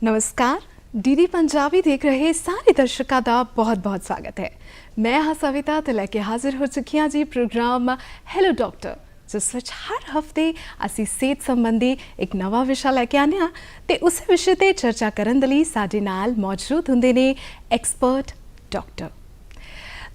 नमस्कार डीडी पंजाबी देख रहे सारे दर्शकों का बहुत बहुत स्वागत है। मैं हाँ सविता तो लैके हाजिर हो चुकी हाँ जी प्रोग्राम हैलो डॉक्टर, जिस विच हर हफ्ते असी सेहत संबंधी एक नवा विषय लैके आने हाँ ते उस विषय ते चर्चा करन दे लई साडे नाल मौजूद हुंदे ने एक्सपर्ट डॉक्टर।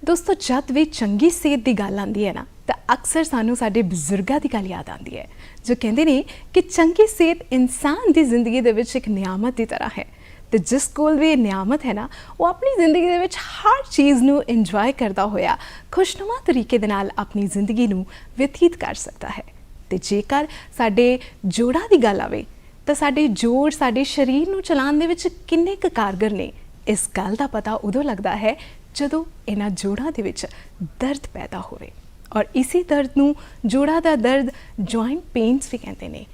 दोस्तों जब भी चंगी सेहत की गल आती है ना तो अक्सर सानू साडे बजुर्गों की गल याद आती है जो कहते हैं कि चंगी सेहत इंसान की जिंदगी दे विच एक नियामत की तरह है। तो जिस कोल भी नियामत है ना वो अपनी जिंदगी दे विच हर चीज़ नू इंजॉय करता होया खुशनुमा तरीके दे नाल अपनी जिंदगी नू व्यतीत कर सकता है। तो जेकर साडे जोड़ां की गल आवे तो साडे जोड़ साडे शरीर नू चलाउण दे विच किन्ने क कारगर ने, इस गल का पता उदों लगता है जदों इन्हां जोड़ां दे विच दर्द पैदा होवे। और इसी दर्द नू जोड़ा दा दर्द जॉइंट पेन्स भी कहते हैं।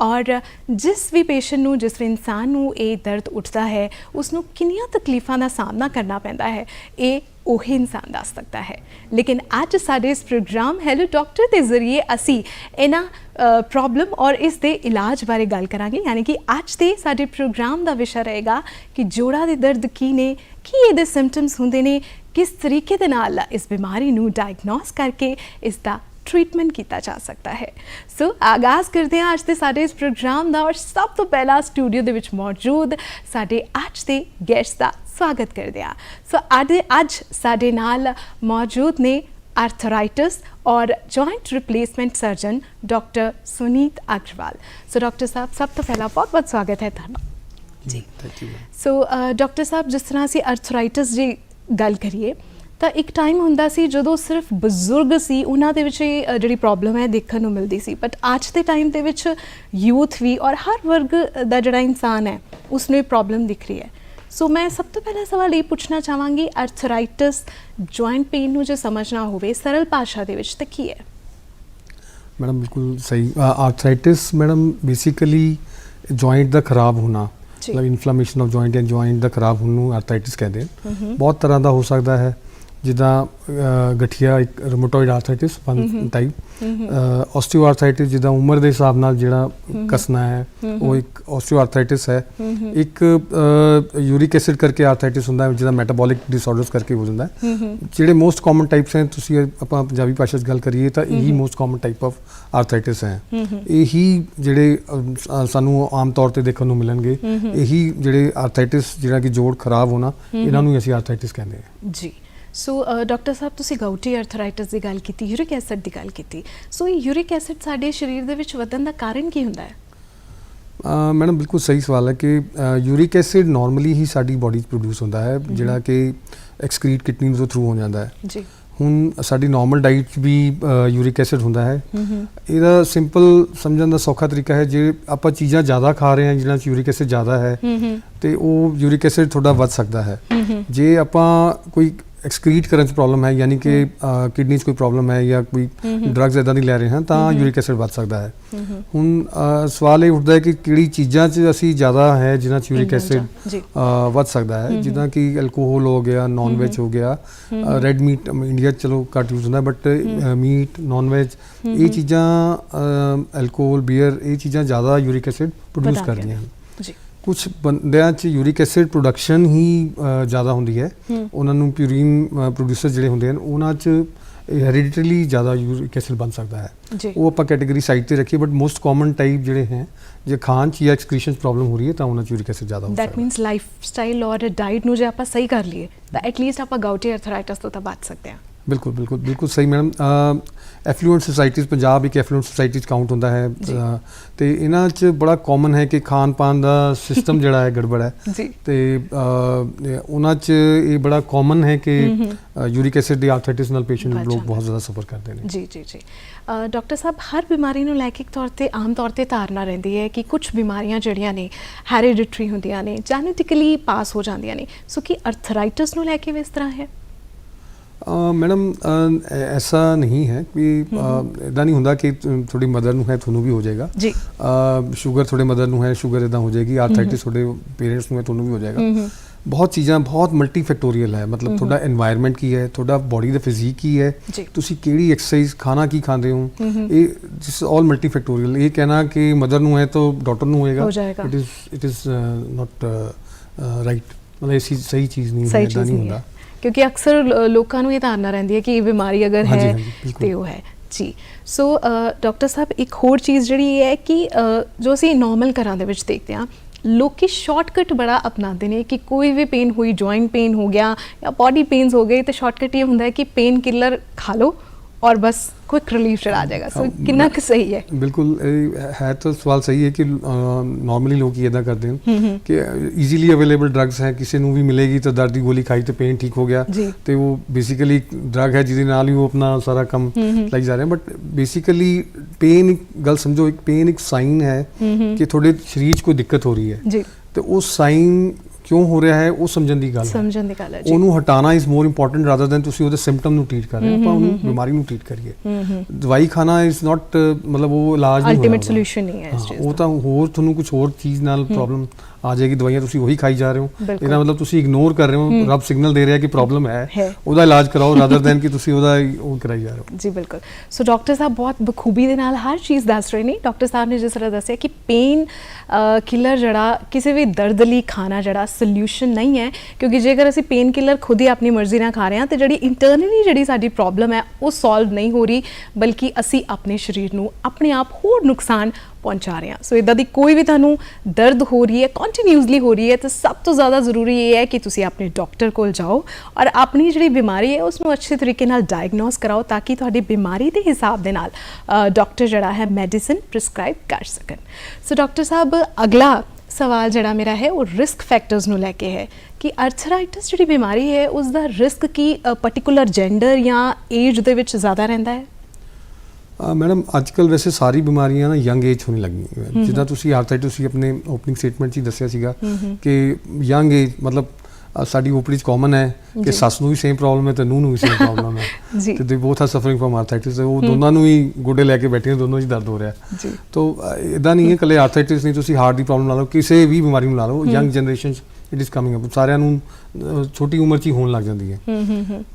और जिस भी पेशेंट नू जिस भी इंसान नू ये दर्द उठता है उसनू किन्नियां तकलीफां दा सामना करना पैंदा है ये ਉਹੀ इंसान दस सकता है। लेकिन अज साडे इस प्रोग्राम हैलो डॉक्टर के जरिए असी इन्हां प्रॉब्लम और इस दे इलाज बारे गल करांगे। यानी कि अज दे साडे प्रोग्राम का विषय रहेगा कि जोड़ा दे दर्द की ने, की इहदे सिम्पटम्स हुंदे ने, किस तरीके दे नाल इस बीमारी नू डायग्नोस करके इसका ट्रीटमेंट किया जा सकता है। सो आगाज़ करते हैं अज के साडे इस प्रोग्राम का। और सब तो पहला स्टूडियो दे विच मौजूद साडे अज के गेस्ट का स्वागत करते हैं। सो अज साडे नाल मौजूद ने आर्थराइटिस और joint replacement surgeon doctor Suneet Agarwal. So doctor साहब सब तो पहला बहुत बहुत स्वागत है तुहाडा जी। सो डॉक्टर साहब जिस तरह असीं आर्थराइटिस की गल करिए तो एक टाइम हुंदा सी जदों सिर्फ बजुर्ग सी उन्हां दे विच जिहड़ी प्रॉब्लम है देखण नूं मिलदी सी, बट अज के टाइम दे विच यूथ भी और हर वर्ग दा जिहड़ा इंसान है उसनूं ये प्रॉब्लम दिख रही है। सो मैं सब तो पहला सवाल ये पूछना चाहांगी आर्थराइटिस जॉइंट पेन नूं जे समझना होवे सरल भाषा दे विच तां की है? मैडम बिल्कुल सही। आर्थराइटिस मैडम बेसिकली जॉइंट का खराब होना, मतलब इन्फ्लामेशन ऑफ जॉइंट या जॉइंट का खराब होने नूं आर्थराइटिस कहते हैं। बहुत तरह का हो सकता है जिदा गठिया एक rheumatoid arthritis one type, osteoarthritis जिदा उम्र के हिसाब नाल जिहड़ा कसना है वो एक ऑस्टियोआर्थराइटिस है। एक यूरिक एसिड करके आर्थराइटिस होंदा है जिदा मेटाबॉलिक डिसऑर्डर्स करके हो जाता है। जिहड़े मोस्ट कॉमन टाइप्स हैं तुसीं आपां पंजाबी भाषा च गल करिए तो यही most common type of arthritis है। यही जिहड़े सानू आम तौर पर देखने को मिलणगे, यही जिहड़े आर्थराइटिस जिहड़ा कि जोड़ खराब होना इन्हां नूं असीं आर्थराइटिस कहंदे हैं जी। सो डॉक्टर साहब तुसीं गाउटी आर्थराइटिस की गल की, यूरिक एसिड की गल की। सो यूरिक एसिड साडे शरीर दे विच वधन दा कारण की हुंदा है? मैडम बिल्कुल सही सवाल है कि यूरिक एसिड नॉर्मली ही साडी बॉडी प्रोड्यूस होता है जिहड़ा कि एक्सक्रीट किडनी के थ्रू हो जाता है जी। हुण साडी नॉर्मल डाइट भी यूरिक एसिड होंदा है। ਇਹਦਾ ਸਿੰਪਲ ਸਮਝਣ ਦਾ ਸੌਖਾ ਤਰੀਕਾ ਹੈ ਜੇ ਆਪਾਂ ਚੀਜ਼ਾਂ ਜ਼ਿਆਦਾ ਖਾ ਰਹੇ ਹਾਂ ਜਿਹਨਾਂ 'ਚ ਯੂਰਿਕ ਐਸਿਡ ਜ਼ਿਆਦਾ ਹੈ ਤੇ ਉਹ ਯੂਰਿਕ ਐਸਿਡ ਥੋੜਾ ਵੱਧ ਸਕਦਾ ਹੈ। ਜੇ ਆਪਾਂ ਕੋਈ एक्सक्रीट करने च प्रॉब्लम है यानी कि किडनी कोई प्रॉब्लम है या कोई ड्रग्स इदा नहीं लै रहे हैं तो यूरिक एसिड बढ़ सकता है। हुण सवाल ये उठता है कि किहड़ी चीज़ां च असी ज़्यादा है जिन्हां च यूरिक एसिड बढ़ सकता है, जिदा कि एल्कोहल हो गया, नॉन वेज हो गया, रेड मीट इंडिया चलो घट यूज होंदा बट मीट नॉन वेज ये चीज़ां एल्कोहल बीयर ये चीज़ां ज़्यादा यूरिक एसिड प्रोड्यूस करदियां हैं। कुछ बंदियां च यूरिक एसिड प्रोडक्शन ही ज़्यादा होंदी है, उन्होंने प्यूरिन प्रोड्यूसर जिहड़े होंदे हैं उन्हां च हेरिडिटरीली ज़्यादा यूरिक एसिड बन सकता है। वो आप कैटेगरी साइड पर रखिए बट मोस्ट कॉमन टाइप जिहड़े हैं जो खान च या एक्सक्रीशन प्रॉब्लम हो रही है तो उन्होंने यूरिक एसिड ज़्यादा हो सकता है। दैट मीनस लाइफ स्टाइल और डाइट नूं जे आपां सही कर लिए तो एटलीस्ट आपां गाउटी आर्थराइटिस तो बच सकते हैं। बिल्कुल बिल्कुल बिल्कुल सही मैडम। एफलुएंट सोसाइटीज़ पंजाब एक एफलुएंट सोसाइटी काउंट होंदा है तो इन्हां च बड़ा कॉमन है कि खान पान का सिस्टम जिहड़ा है गड़बड़ है तो उन्हां च ये बड़ा कॉमन है कि यूरिक एसिड दी आर्थराइटिस नाल पेशेंट लोग बहुत ज़्यादा सफ़र करते हैं जी जी जी। डॉक्टर साहब हर बीमारी नूं लैके तौर पर आम तौर पर धारणा रहिंदी है कि कुछ बीमारियां जिहड़ियां ने हैरिडिटरी होंदियां ने, जेनेटिकली पास हो जांदियां ने। सो कि आर्थराइटिस नूं लैके भी इस तरह है? मैडम ऐसा नहीं है कि इदा नहीं होंदा कि थोड़ी मदर नूं है थोनों भी हो जाएगा जी। शुगर थोड़े मदर नूं है शुगर इदा हो जाएगी, आर्थराइटिस थोड़े पेरेंट्स नूं है थोनों भी हो जाएगा। ਬਹੁਤ ਚੀਜ਼ਾਂ ਬਹੁਤ ਮਲਟੀ ਫੈਕਟੋਰੀਅਲ ਹੈ, ਮਤਲਬ ਤੁਹਾਡਾ এনवायरमेंट ਕੀ ਹੈ, ਤੁਹਾਡਾ ਬੋਡੀ ਦਾ ਫਿਜ਼ੀਕ ਕੀ ਹੈ, ਤੁਸੀਂ ਕਿਹੜੀ ਐਕਸਰਸਾਈਜ਼ ਖਾਣਾ ਕੀ ਖਾਂਦੇ ਹੋ, ਇਹ ਦਿਸ ਆਲ ਮਲਟੀ ਫੈਕਟੋਰੀਅਲ। ਇਹ ਕਹਿਣਾ ਕਿ ਮਦਰ ਨੂੰ ਹੈ ਤਾਂ ਡਾਕਟਰ ਨੂੰ ਹੋਏਗਾ, ਇਟ ਇਜ਼ ਨਾਟ ਰਾਈਟ, ਮਤਲਬ ਇਹ ਸਹੀ ਚੀਜ਼ ਨਹੀਂ ਹੈ, ਇਦਾਂ ਨਹੀਂ ਹੁੰਦਾ। ਕਿਉਂਕਿ ਅਕਸਰ ਲੋਕਾਂ ਨੂੰ ਇਹ ਧਾਰਨਾ ਰਹਿੰਦੀ ਹੈ ਕਿ ਇਹ ਬਿਮਾਰੀ ਅਗਰ ਹੈ ਤੇ ਉਹ ਹੈ ਜੀ। ਸੋ ਡਾਕਟਰ ਸਾਹਿਬ ਇੱਕ ਹੋਰ ਚੀਜ਼ ਜਿਹੜੀ ਇਹ ਹੈ ਕਿ ਜੋ ਅਸੀਂ ਨਾਰਮਲ ਘਰਾਂ ਦੇ ਵਿੱਚ ਦੇਖਦੇ ਹਾਂ, ਲੋਕੀ ਸ਼ਾਰਟਕਟ ਬੜਾ ਅਪਣਾਉਂਦੇ ਨੇ ਕਿ ਕੋਈ ਵੀ ਪੇਨ ਹੋਈ, ਜੁਆਇੰਟ ਪੇਨ ਹੋ ਗਿਆ ਜਾਂ ਬॉडी पेन्स हो गए, तो शॉर्टकट ये ਹੁੰਦਾ ਹੈ ਕਿ पेन किलर खा लो और बस क्विक रिलीफ चला जाएगा। सो कितना क सही है? बिल्कुल है, तो सवाल सही है कि नॉर्मली लोग ये इदा करते हैं कि ईजीली अवेलेबल ड्रग्स हैं, किसी ਨੂੰ ਵੀ ਮਿਲੇਗੀ ਤਾਂ ਦਰਦ ਦੀ ਗੋਲੀ ਖਾਈ ਤੇ ਪੇਨ ਠੀਕ ਹੋ ਗਿਆ, ਤੇ ਉਹ ਬੇਸਿਕਲੀ ਡਰਗ ਹੈ ਜਿਹਦੇ ਨਾਲ ਹੀ ਉਹ ਆਪਣਾ ਸਾਰਾ ਕੰਮ ਲਾਈ ਜਾ ਰਹੇ ਹਨ। ਬਟ ਬੇਸਿਕਲੀ पेन एक गल समझो, एक पेन एक साइन है कि थोड़े शरीर 'ਚ ਕੋਈ ਦਿੱਕਤ ਹੋ ਰਹੀ ਹੈ, ਤੇ ਉਹ ਸਾइन ਕਿਉਂ ਹੋ ਰਿਹਾ ਹੈ ਉਹ ਸਮਝਣ ਦੀ ਗੱਲ ਹੈ। ਉਹਨੂੰ ਹਟਾਣਾ is more important rather than ਤੁਸੀਂ ਉਹਦੇ ਸਿੰਪਟਮ ਨੂੰ ਟ੍ਰੀਟ ਕਰ ਰਹੇ ਹੋ। ਆਪਾਂ ਉਹਨੂੰ ਬਿਮਾਰੀ ਨੂੰ ਟ੍ਰੀਟ ਕਰੀਏ। ਦਵਾਈ ਖਾਣਾ ਇਜ਼ ਨਾਟ, ਮਤਲਬ ਉਹ ਇਲਾਜ ਨਹੀਂ, ਅਲਟੀਮੇਟ ਸੋਲੂਸ਼ਨ ਨਹੀਂ ਹੈ ਇਸ ਚੀਜ਼ ਦਾ। ਉਹ ਤਾਂ ਹੋਰ ਤੁਹਾਨੂੰ ਕੁਝ ਹੋਰ ਚੀਜ਼ ਨਾਲ ਪ੍ਰੋਬਲਮ ਆ ਜਾਏਗੀ, ਦਵਾਈਆਂ ਤੁਸੀਂ ਉਹੀ ਖਾਈ ਜਾ ਰਹੇ ਹੋ, ਇਹਦਾ ਮਤਲਬ ਤੁਸੀਂ ਇਗਨੋਰ ਕਰ ਰਹੇ ਹੋ। ਰੱਬ ਸਿਗਨਲ ਦੇ ਰਿਹਾ ਕਿ ਪ੍ਰੋਬਲਮ ਹੈ, ਉਹਦਾ ਇਲਾਜ ਕਰਾਓ ਰਾਦਰ ਦੈਨ ਕਿ ਤੁਸੀਂ ਉਹਦਾ ਉਹ ਕਰਾਈ ਜਾ ਰਹੇ ਹੋ। ਜੀ ਬਿਲਕੁਲ। ਸੋ ਡਾਕਟਰ ਸਾਹਿਬ ਬਹੁਤ ਬਖੂਬੀ ਦੇ ਨਾਲ ਹਰ ਚੀਜ਼ ਦੱਸ ਰਹੇ ਨੇ। ਡਾਕਟਰ ਸਾਹਿਬ ਨੇ ਜਿਸ ਤਰ੍ਹਾਂ ਦੱਸਿਆ ਕਿ ਪੇਨ ਕਿਲਰ ਜਿਹੜਾ ਕਿਸੇ ਵੀ ਦਰਦ ਲਈ ਖਾਣਾ ਜਿਹੜਾ ਸੋਲੂਸ਼ਨ ਨਹੀਂ ਹੈ, ਕਿਉਂਕਿ ਜੇਕਰ ਅਸੀਂ ਪੇਨ ਕਿਲਰ ਖੁਦ ਹੀ ਆਪਣੀ ਮਰਜ਼ੀ ਨਾਲ ਖਾ ਰਹੇ ਹਾਂ ਤੇ ਜਿਹੜੀ ਇੰਟਰਨਲੀ ਜਿਹੜੀ ਸਾਡੀ ਪ੍ਰੋਬਲਮ ਹੈ ਉਹ ਸੋਲਵ ਨਹੀਂ ਹੋ ਰਹੀ, ਬਲਕਿ ਅਸੀਂ ਆਪਣੇ ਸਰੀਰ ਨੂੰ ਆਪਣੇ ਆਪ ਹੋਰ ਨੁਕਸਾਨ ਪਹੁੰਚਾ ਰਹੇ ਹਾਂ। ਸੋ ਇੱਦਾਂ ਦੀ ਕੋਈ ਵੀ ਤੁਹਾਨੂੰ ਦਰਦ ਹੋ ਰਹੀ ਹੈ, ਕੰਟੀਨਿਊਸਲੀ ਹੋ ਰਹੀ ਹੈ, ਤਾਂ ਸਭ ਤੋਂ ਜ਼ਿਆਦਾ ਜ਼ਰੂਰੀ ਇਹ ਹੈ ਕਿ ਤੁਸੀਂ ਆਪਣੇ ਡਾਕਟਰ ਕੋਲ ਜਾਓ ਔਰ ਆਪਣੀ ਜਿਹੜੀ ਬਿਮਾਰੀ ਹੈ ਉਸ ਨੂੰ ਅੱਛੇ ਤਰੀਕੇ ਨਾਲ ਡਾਇਗਨੋਸ ਕਰਾਓ, ਤਾਂ ਕਿ ਤੁਹਾਡੀ ਬਿਮਾਰੀ ਦੇ ਹਿਸਾਬ ਦੇ ਨਾਲ ਡਾਕਟਰ ਜਿਹੜਾ ਹੈ ਮੈਡੀਸਿਨ ਪ੍ਰਿਸਕ੍ਰਾਈਬ ਕਰ ਸਕਣ। ਸੋ ਡਾਕਟਰ ਸਾਹਿਬ ਅਗਲਾ ਸਵਾਲ ਜਿਹੜਾ ਮੇਰਾ ਹੈ ਉਹ ਰਿਸਕ ਫੈਕਟਰਸ ਨੂੰ ਲੈ ਕੇ ਹੈ ਕਿ ਅਰਥਰਾਈਟਿਸ ਜਿਹੜੀ ਬਿਮਾਰੀ ਹੈ ਉਸ ਦਾ ਰਿਸਕ ਕੀ ਪਾਰਟਿਕੂਲਰ ਜੈਂਡਰ ਜਾਂ ਏਜ ਦੇ ਵਿੱਚ ਜ਼ਿਆਦਾ ਰਹਿੰਦਾ ਹੈ? ਮੈਡਮ ਅੱਜ ਕੱਲ੍ਹ ਵੈਸੇ ਸਾਰੀ ਬਿਮਾਰੀਆਂ ਨਾ ਯੰਗ ਏਜ ਹੋਣ ਲੱਗੀਆਂ, ਜਿੱਦਾਂ ਤੁਸੀਂ ਆਰਥਰਾਈਟਿਸ ਤੁਸੀਂ ਆਪਣੇ ਓਪਨਿੰਗ ਸਟੇਟਮੈਂਟ 'ਚ ਹੀ ਦੱਸਿਆ ਸੀਗਾ ਕਿ ਯੰਗ ਏਜ, ਮਤਲਬ ਸਾਡੀ ਓਪੀਡੀ 'ਚ ਕਾਮਨ ਹੈ ਕਿ ਸੱਸ ਨੂੰ ਵੀ ਸੇਮ ਪ੍ਰੋਬਲਮ ਹੈ ਤੇ ਨੂੰਹ ਨੂੰ ਵੀ ਸੇਮ ਪ੍ਰੋਬਲਮ ਹੈ, ਤੇ they both are suffering from arthritis. ਉਹ ਦੋਨਾਂ ਨੂੰ ਹੀ ਗੋਡੇ ਲੈ ਕੇ ਬੈਠੇ, ਦੋਨੋਂ 'ਚ ਦਰਦ ਹੋ ਰਿਹਾ। ਤਾਂ ਇੱਦਾਂ ਨਹੀਂ ਹੈ ਇਕੱਲੇ ਆਰਥਰਾਈਟਿਸ ਨਹੀਂ, ਤੁਸੀਂ ਹਾਰਟ ਦੀ ਪ੍ਰੋਬਲਮ ਲਾ ਲਓ, ਕਿਸੇ ਵੀ ਬਿਮਾਰੀ ਨੂੰ ਲਾ ਲਓ, young generation it is coming up, ਸਾਰਿਆਂ ਨੂੰ ਛੋਟੀ ਉਮਰ 'ਚ ਹੀ ਹੋਣ ਲੱਗ ਜਾਂਦੀ ਹੈ।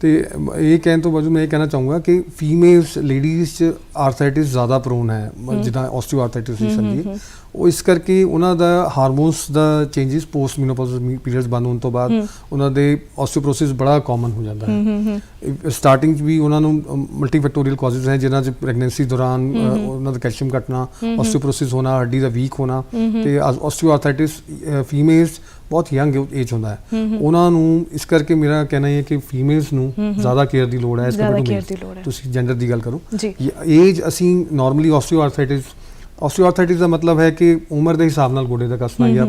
ਤੇ ਇਹ ਕਹਿਣ ਤੋਂ ਬਾਅਦ ਮੈਂ ਇਹ ਕਹਿਣਾ ਚਾਹੂੰਗਾ ਕਿ ਫੀਮੇਲਸ ਲੇਡੀਜ਼ 'ਚ ਆਰਥਰਾਈਟਿਸ ਜ਼ਿਆਦਾ ਪ੍ਰੋਨ ਹੈ, ਜਿੱਦਾਂ ਆਸਟੀਓ ਆਰਥਰਾਈਟਿਸ ਦੀ ਸਮਝੀਏ। ਉਹ ਇਸ ਕਰਕੇ ਉਹਨਾਂ ਦਾ ਹਾਰਮੋਨਸ ਦਾ ਚੇਂਜਸ ਪੋਸਟ ਮੀਨੋਪੌਜ਼ਲ ਪੀਰੀਅਡਸ ਬੰਦ ਹੋਣ ਤੋਂ ਬਾਅਦ ਉਹਨਾਂ ਦੇ ਆਸਟੀਓਪਰੋਸਿਸ ਬੜਾ ਕਾਮਨ ਹੋ ਜਾਂਦਾ ਹੈ। ਸਟਾਰਟਿੰਗ 'ਚ ਵੀ ਉਹਨਾਂ ਨੂੰ ਮਲਟੀ ਫੈਕਟੋਰੀਅਲ ਕਾਜ਼ਸ ਹੈ, ਜਿਨ੍ਹਾਂ 'ਚ ਪ੍ਰੈਗਨੈਂਸੀ ਦੌਰਾਨ ਉਹਨਾਂ ਦਾ ਕੈਲਸ਼ੀਅਮ ਘਟਣਾ, ਆਸਟੀਓਪਰੋਸਿਸ ਹੋਣਾ, ਹੱਡੀ ਦਾ ਵੀਕ ਹੋਣਾ, ਤੇ ਆਸਟੀਓ ਆਰਥਰਾਈਟਿਸ ਫੀਮੇਲਸ ਬਹੁਤ ਯੰਗ ਏਜ ਹੁੰਦਾ ਹੈ ਉਹਨਾਂ ਨੂੰ। ਇਸ ਕਰਕੇ ਮੇਰਾ ਕਹਿਣਾ ਇਹ ਹੈ ਕਿ ਫੀਮੇਲਸ ਨੂੰ ਜ਼ਿਆਦਾ ਕੇਅਰ ਦੀ ਲੋੜ ਹੈ। ਤੁਸੀਂ ਜੈਂਡਰ ਦੀ ਗੱਲ ਕਰੋ, ਏਜ ਅਸੀਂ ਨਾਰਮਲੀ ਆਸਟੀਓ ਆਰਥਰਾਈਟਿਸ ਦਾ ਮਤਲਬ ਹੈ ਕਿ ਉਮਰ ਦੇ ਹਿਸਾਬ ਨਾਲ ਗੋਡੇ ਦਾ ਕੱਸਣਾ ਜਾਂ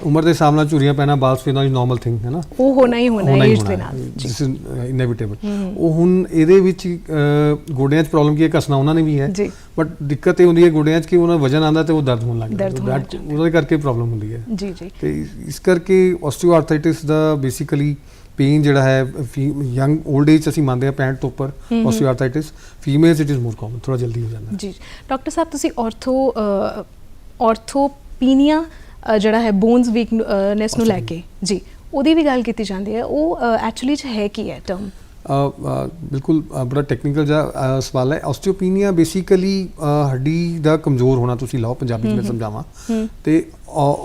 ਉਮਰ ਦੇ ਹਿਸਾਬ ਨਾਲ ਝੁਰੀਆਂ ਪੈਣਾ, ਬਾਲ ਸਫੇਦ ਹੋਣਾ ਨਾਰਮਲ ਥਿੰਗ ਹੈ ਨਾ, ਉਹ ਹੋਣਾ ਹੀ ਹੋਣਾ ਏਜ ਦੇ ਨਾਲ, ਦਿਸ ਇਜ਼ ਇਨਐਵਿਟੇਬਲ। ਉਹ ਹੁਣ ਇਹਦੇ ਵਿੱਚ ਗੋਡਿਆਂ 'ਚ ਪ੍ਰੋਬਲਮ ਕੀ ਹੈ, ਕੱਸਣਾ ਉਹਨਾਂ ਨੇ ਵੀ ਹੈ, ਬਟ ਦਿੱਕਤ ਇਹ ਹੁੰਦੀ ਹੈ ਗੋਡਿਆਂ 'ਚ ਕਿ ਉਹਨਾਂ ਵਜਨ ਆਉਂਦਾ ਤੇ ਉਹ ਦਰਦ ਹੋਣ ਲੱਗ ਜਾਂਦਾ, ਉਹਦੇ ਕਰਕੇ ਪ੍ਰੋਬਲਮ ਹੁੰਦੀ ਹੈ। ਤੇ ਇਸ ਕਰਕੇ ਆਸਟੀਓ ਆਰਥਰਾਈਟਿਸ ਦਾ ਬੇਸਿਕਲੀ पेन ਜਿਹੜਾ ਹੈ ਯੰਗ 올ਡ ਏਜ ਅਸੀਂ ਮੰਨਦੇ ਹਾਂ 65 ਤੋਂ ਉੱਪਰ osteoarthritis, females it is more common, ਥੋੜਾ ਜਲਦੀ ਹੋ ਜਾਂਦਾ ਜੀ। ਡਾਕਟਰ ਸਾਹਿਬ ਤੁਸੀਂ ਆਰਥੋਪੀਨੀਆ ਜਿਹੜਾ ਹੈ ਬੋਨਸ ਵੀਕਨੈਸ ਨੂੰ ਲੈ ਕੇ ਜੀ ਉਹਦੀ ਵੀ ਗੱਲ ਕੀਤੀ ਜਾਂਦੀ ਹੈ, ਉਹ ਐਕਚੁਅਲੀ 'ਚ ਹੈ ਕੀ ਹੈ ਟਰਮ? ਬਿਲਕੁਲ ਬੜਾ ਟੈਕਨੀਕਲ ਜਿਹਾ ਸਵਾਲ ਹੈ। ਆਸਟੀਓਪੀਨੀਆ ਬੇਸਿਕਲੀ ਹੱਡੀ ਦਾ ਕਮਜ਼ੋਰ ਹੋਣਾ, ਤੁਸੀਂ ਲਾਓ ਪੰਜਾਬੀ 'ਚ ਮੈਂ ਸਮਝਾਵਾਂ, ਤੇ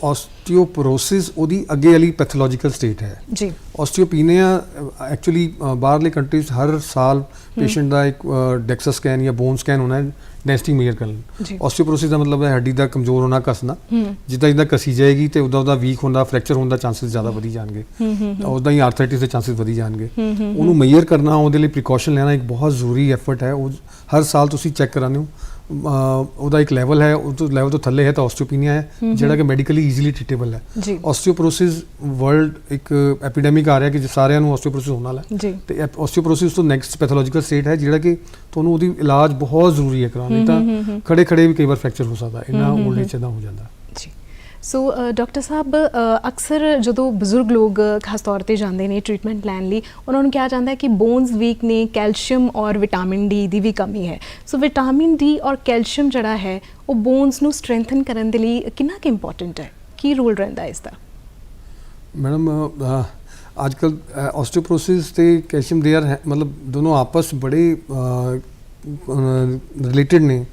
ਆਸਟੀਓਪੋਰੋਸਿਸ ਉਹਦੀ ਅੱਗੇ ਵਾਲੀ ਪੈਥੋਲੋਜੀਕਲ ਸਟੇਟ ਹੈ ਜੀ। ਆਸਟੀਓਪੀਨੀਆ ਐਕਚੁਅਲੀ ਬਾਹਰਲੇ ਕੰਟਰੀਜ਼ ਹਰ ਸਾਲ ਪੇਸ਼ੈਂਟ ਦਾ ਇੱਕ ਡੈਕਸਾ ਸਕੈਨ ਜਾਂ ਬੋਨ ਸਕੈਨ ਹੋਣਾ ਡੈਂਸਿਟੀ ਮੇਜਰ ਕਰਨ। ਆਸਟੀਓਪੋਰੋਸਿਸ ਦਾ ਮਤਲਬ ਹੈ ਹੱਡੀ ਦਾ ਕਮਜ਼ੋਰ ਹੋਣਾ, ਕੱਸਣਾ, ਜਿੱਦਾਂ ਕਸੀ ਜਾਏਗੀ ਤੇ ਉਹਦਾ ਵੀਕ ਹੁੰਦਾ, ਫ੍ਰੈਕਚਰ ਹੋਣ ਦਾ ਚਾਂਸਸ ਜ਼ਿਆਦਾ ਵਧੀ ਜਾਣਗੇ, ਉੱਦਾਂ ਹੀ ਆਰਥਰਾਈਟਿਸ ਦੇ ਚਾਂਸਸ ਵਧੀ ਜਾਣਗੇ। ਉਹਨੂੰ ਮੇਜਰ ਕਰਨਾ, ਉਹਦੇ ਲਈ ਪ੍ਰੀਕਾਸ਼ਨ ਲੈਣਾ ਇੱਕ ਬਹੁਤ ਜ਼ਰੂਰੀ ਐਫਰਟ ਹੈ। ਉਹ ਹਰ ਸਾਲ ਤੁਸੀਂ ਚੈੱਕ ਕਰਾਉਂਦੇ ਹੋ, ਉਹਦਾ ਇੱਕ ਲੈਵਲ ਹੈ, ਉਹ ਤੋਂ ਲੈਵਲ ਤੋਂ ਥੱਲੇ ਹੈ ਤਾਂ ਆਸਟੀਓਪੀਨੀਆ ਹੈ, ਜਿਹੜਾ ਕਿ ਮੈਡੀਕਲੀ ਈਜ਼ੀਲੀ ਟ੍ਰੀਟੇਬਲ ਹੈ। ਆਸਟੀਓਪੋਰੋਸਿਸ ਵਰਲਡ ਇੱਕ ਐਪੀਡੈਮਿਕ ਆ ਰਿਹਾ ਕਿ ਸਾਰਿਆਂ ਨੂੰ ਆਸਟੀਓਪੋਰੋਸਿਸ ਹੋਣ ਵਾਲਾ ਹੈ, ਤੇ ਆਸਟੀਓਪੋਰੋਸਿਸ ਤੋਂ ਨੈਕਸਟ ਪੈਥੋਲੋਜੀਕਲ ਸਟੇਟ ਹੈ ਜਿਹੜਾ ਕਿ ਤੁਹਾਨੂੰ ਉਹਦੀ ਇਲਾਜ ਬਹੁਤ ਜ਼ਰੂਰੀ ਹੈ ਕਰਾਉਣਾ, ਤਾਂ ਖੜੇ ਖੜੇ ਵੀ ਕਈ ਵਾਰ ਫ੍ਰੈਕਚਰ ਹੋ ਸਕਦਾ, ਇੰਨਾ 올ਡ ਏਜ 'ਚ ਇੱਦਾਂ ਹੋ ਜਾਂਦਾ ਜੀ। ਸੋ ਡਾਕਟਰ ਸਾਹਿਬ ਅਕਸਰ ਜਦੋਂ ਬਜ਼ੁਰਗ ਲੋਕ ਖਾਸ ਤੌਰ 'ਤੇ ਜਾਂਦੇ ਨੇ ਟ੍ਰੀਟਮੈਂਟ ਲੈਣ ਲਈ, ਉਹਨਾਂ ਨੂੰ ਕਿਹਾ ਜਾਂਦਾ ਹੈ ਕਿ ਬੋਨਸ ਵੀਕ ਨੇ, ਕੈਲਸ਼ੀਅਮ ਔਰ ਵਿਟਾਮਿਨ ਡੀ ਦੀ ਵੀ ਕਮੀ ਹੈ। ਸੋ ਵਿਟਾਮਿਨ ਡੀ ਔਰ ਕੈਲਸ਼ੀਅਮ ਜਿਹੜਾ ਹੈ ਉਹ ਬੋਨਸ ਨੂੰ ਸਟਰੈਂਥਨ ਕਰਨ ਦੇ ਲਈ ਕਿੰਨਾ ਕੁ ਇੰਪੋਰਟੈਂਟ ਹੈ, ਕੀ ਰੋਲ ਰਹਿੰਦਾ ਇਸ ਦਾ? ਮੈਡਮ ਅੱਜਕੱਲ ਆਸਟੀਓਪੋਰੋਸਿਸ ਤੇ ਕੈਲਸ਼ੀਅਮ ਦੇ ਆਰ ਮਤਲਬ ਦੋਨੋਂ ਆਪਸ ਬੜੇ ਰਿਲੇਟਡ ਨੇ।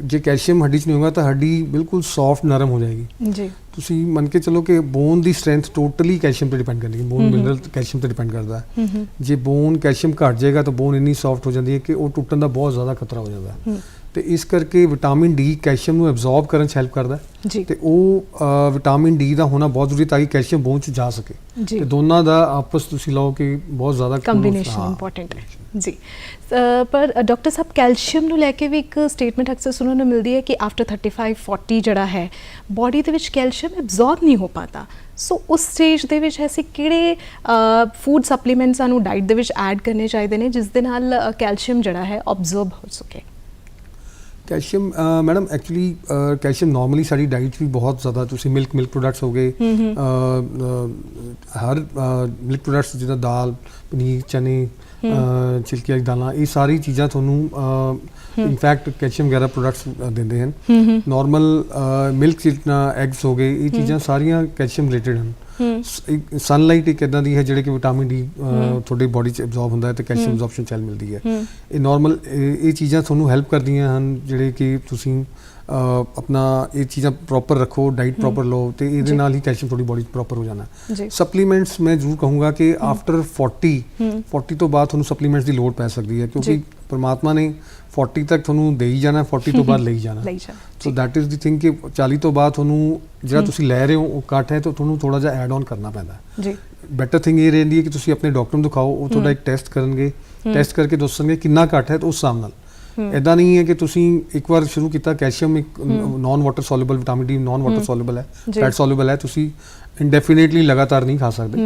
ਜੇ ਕੈਲਸ਼ੀਅਮ ਹੱਡੀ 'ਚ ਨਹੀਂ ਹੋਗਾ ਤਾਂ ਹੱਡੀ ਬਿਲਕੁਲ ਸੌਫਟ ਨਰਮ ਹੋ ਜਾਏਗੀ ਜੀ। ਤੁਸੀਂ ਮੰਨ ਕੇ ਚਲੋ ਕਿ ਬੋਨ ਦੀ ਸਟਰੈਂਥ ਟੋਟਲੀ ਕੈਲਸ਼ੀਅਮ ਤੇ ਡਿਪੈਂਡ ਕਰਦੀ ਹੈ। ਬੋਨ ਮਿਨਰਲ ਕੈਲਸ਼ੀਅਮ ਤੇ ਡਿਪੈਂਡ ਕਰਦਾ ਹੈ। ਜੇ ਬੋਨ ਕੈਲਸ਼ੀਅਮ ਘਟ ਜਾਏਗਾ ਤਾਂ ਬੋਨ ਇੰਨੀ ਸੌਫਟ ਹੋ ਜਾਂਦੀ ਹੈ ਕਿ ਉਹ ਟੁੱਟਣ ਦਾ ਬਹੁਤ ਜ਼ਿਆਦਾ ਖਤਰਾ ਹੋ ਜਾਂਦਾ ਹੈ। ਤੇ ਇਸ ਕਰਕੇ ਵਿਟਾਮਿਨ ਡੀ ਕੈਲਸ਼ੀਅਮ ਨੂੰ ਐਬਜ਼ੌਰਬ ਕਰਨ 'ਚ ਹੈਲਪ ਕਰਦਾ ਹੈ ਤੇ ਉਹ ਵਿਟਾਮਿਨ ਡੀ ਦਾ ਹੋਣਾ ਬਹੁਤ ਜ਼ਰੂਰੀ ਤਾਂ ਕਿ ਕੈਲਸ਼ੀਅਮ ਬੋਨ 'ਚ ਜਾ ਸਕੇ। ਤੇ ਦੋਨਾਂ ਦਾ ਆਪਸ ਤੁਸੀਂ ਲਓ ਕਿ ਬਹੁਤ ਜ਼ਿਆਦਾ ਕੰਬੀਨੇਸ਼ਨ ਇੰਪੋਰਟੈਂਟ ਹੈ ਜੀ। ਪਰ ਡਾਕਟਰ ਸਾਹਿਬ ਕੈਲਸ਼ੀਅਮ ਨੂੰ ਲੈ ਕੇ ਵੀ ਇੱਕ ਸਟੇਟਮੈਂਟ ਅਕਸਰ ਸੁਣਨ ਨੂੰ ਮਿਲਦੀ ਹੈ ਕਿ ਆਫਟਰ 35-40 ਜਿਹੜਾ ਹੈ ਬੋਡੀ ਦੇ ਵਿੱਚ ਕੈਲਸ਼ੀਅਮ ਐਬਜ਼ੌਰਬ ਨਹੀਂ ਹੋ ਪਾਤਾ। ਸੋ ਉਸ ਸਟੇਜ ਦੇ ਵਿੱਚ ਐਸੇ ਕਿਹੜੇ ਫੂਡ ਸਪਲੀਮੈਂਟ ਸਾਨੂੰ ਡਾਈਟ ਦੇ ਵਿੱਚ ਐਡ ਕਰਨੇ ਚਾਹੀਦੇ ਨੇ ਜਿਸ ਦੇ ਨਾਲ ਕੈਲਸ਼ੀਅਮ ਜਿਹੜਾ ਹੈ ਅਬਜ਼ਰਬ ਹੋ ਸਕੇ? Calcium madam actually calcium normally ਸਾਡੀ ਡਾਈਟ 'ਚ ਵੀ ਬਹੁਤ ਜ਼ਿਆਦਾ ਤੁਸੀਂ ਮਿਲਕ ਪ੍ਰੋਡਕਟਸ ਹੋ ਗਏ, ਹਰ ਮਿਲਕ ਪ੍ਰੋਡਕਟਸ ਜਿੱਦਾਂ ਦਾਲ, ਪਨੀਰ, ਚਨੇ, ਛਿਲਕੇ ਵਾਲੀ ਦਾਲਾਂ, ਇਹ ਸਾਰੀ ਚੀਜ਼ਾਂ ਤੁਹਾਨੂੰ ਇਨਫੈਕਟ ਕੈਲਸ਼ੀਅਮ ਵਗੈਰਾ ਪ੍ਰੋਡਕਟਸ ਦਿੰਦੇ ਹਨ। ਨਾਰਮਲ ਮਿਲਕ ਐਗਸ ਹੋ ਗਏ, ਇਹ ਚੀਜ਼ਾਂ ਸਾਰੀਆਂ ਕੈਲਸ਼ੀਅਮ ਰਿਲੇਟਡ ਹਨ। ਸਨਲਾਈਟ ਇੱਕ ਇੱਦਾਂ ਦੀ ਹੈ ਜਿਹੜੇ ਕਿ ਵਿਟਾਮਿਨ ਡੀ ਤੁਹਾਡੀ ਬੋਡੀ 'ਚ ਐਬਜ਼ੌਰਬ ਹੁੰਦਾ ਹੈ ਤੇ ਕੈਲਸ਼ੀਅਮ ਐਬਜ਼ੌਰਪਸ਼ਨ ਚੱਲ ਮਿਲਦੀ ਹੈ। ਇਹ ਨਾਰਮਲ ਇਹ ਚੀਜ਼ਾਂ ਤੁਹਾਨੂੰ ਹੈਲਪ ਕਰਦੀਆਂ ਹਨ ਜਿਹੜੇ ਕਿ ਤੁਸੀਂ ਆਪਣਾ ਇਹ ਚੀਜ਼ਾਂ ਪ੍ਰੋਪਰ ਰੱਖੋ, ਡਾਈਟ ਪ੍ਰੋਪਰ ਲਓ ਤੇ ਇਹਦੇ ਨਾਲ ਹੀ ਕੈਲਸ਼ੀਅਮ ਤੁਹਾਡੀ ਬੋਡੀ 'ਚ ਪ੍ਰੋਪਰ ਹੋ ਜਾਣਾ। ਸਪਲੀਮੈਂਟਸ ਮੈਂ ਜ਼ਰੂਰ ਕਹੂੰਗਾ ਕਿ ਆਫਟਰ 40 ਤੋਂ ਬਾਅਦ ਤੁਹਾਨੂੰ ਸਪਲੀਮੈਂਟਸ ਦੀ ਲੋੜ ਪੈ ਸਕਦੀ ਹੈ ਕਿਉਂਕਿ ਪਰਮਾਤਮਾ ਨੇ 40 ਤੱਕ ਤੁਹਾਨੂੰ ਦੇ ਹੀ ਜਾਣਾ, 40 ਤੋਂ ਬਾਅਦ ਲਈ ਜਾਣਾ। ਸੋ ਦੈਟ ਇਜ਼ ਦੀ ਥਿੰਗ ਕਿ 40 ਤੋਂ ਬਾਅਦ ਤੁਹਾਨੂੰ ਜਿਹੜਾ ਤੁਸੀਂ ਲੈ ਰਹੇ ਹੋ ਉਹ ਘੱਟ ਹੈ ਤਾਂ ਤੁਹਾਨੂੰ ਥੋੜਾ ਜਿਹਾ ਐਡ ਆਨ ਕਰਨਾ ਪੈਂਦਾ ਜੀ। ਬੈਟਰ ਥਿੰਗ ਇਹ ਰਹਿੰਦੀ ਹੈ ਕਿ ਤੁਸੀਂ ਆਪਣੇ ਡਾਕਟਰ ਨੂੰ ਦਿਖਾਓ, ਉਹ ਤੁਹਾਡਾ ਇੱਕ ਟੈਸਟ ਕਰਨਗੇ, ਟੈਸਟ ਕਰਕੇ ਦੱਸਣਗੇ ਕਿੰਨਾ ਘੱਟ ਹੈ ਤਾਂ ਉਸ ਹਿਸਾਬ ਨਾਲ। ਇੱਦਾਂ ਨਹੀਂ ਹੈ ਕਿ ਤੁਸੀਂ ਇੱਕ ਵਾਰ ਸ਼ੁਰੂ ਕੀਤਾ, ਕੈਲਸ਼ੀਅਮ ਇੱਕ non water soluble, vitamin D non water soluble ਹੈ, ਫੈਟ ਸੋਲੂਬਲ ਹੈ, ਤੁਸੀਂ ਇੰਡੈਫੀਨੇਟਲੀ ਲਗਾਤਾਰ ਨਹੀਂ ਖਾ ਸਕਦੇ।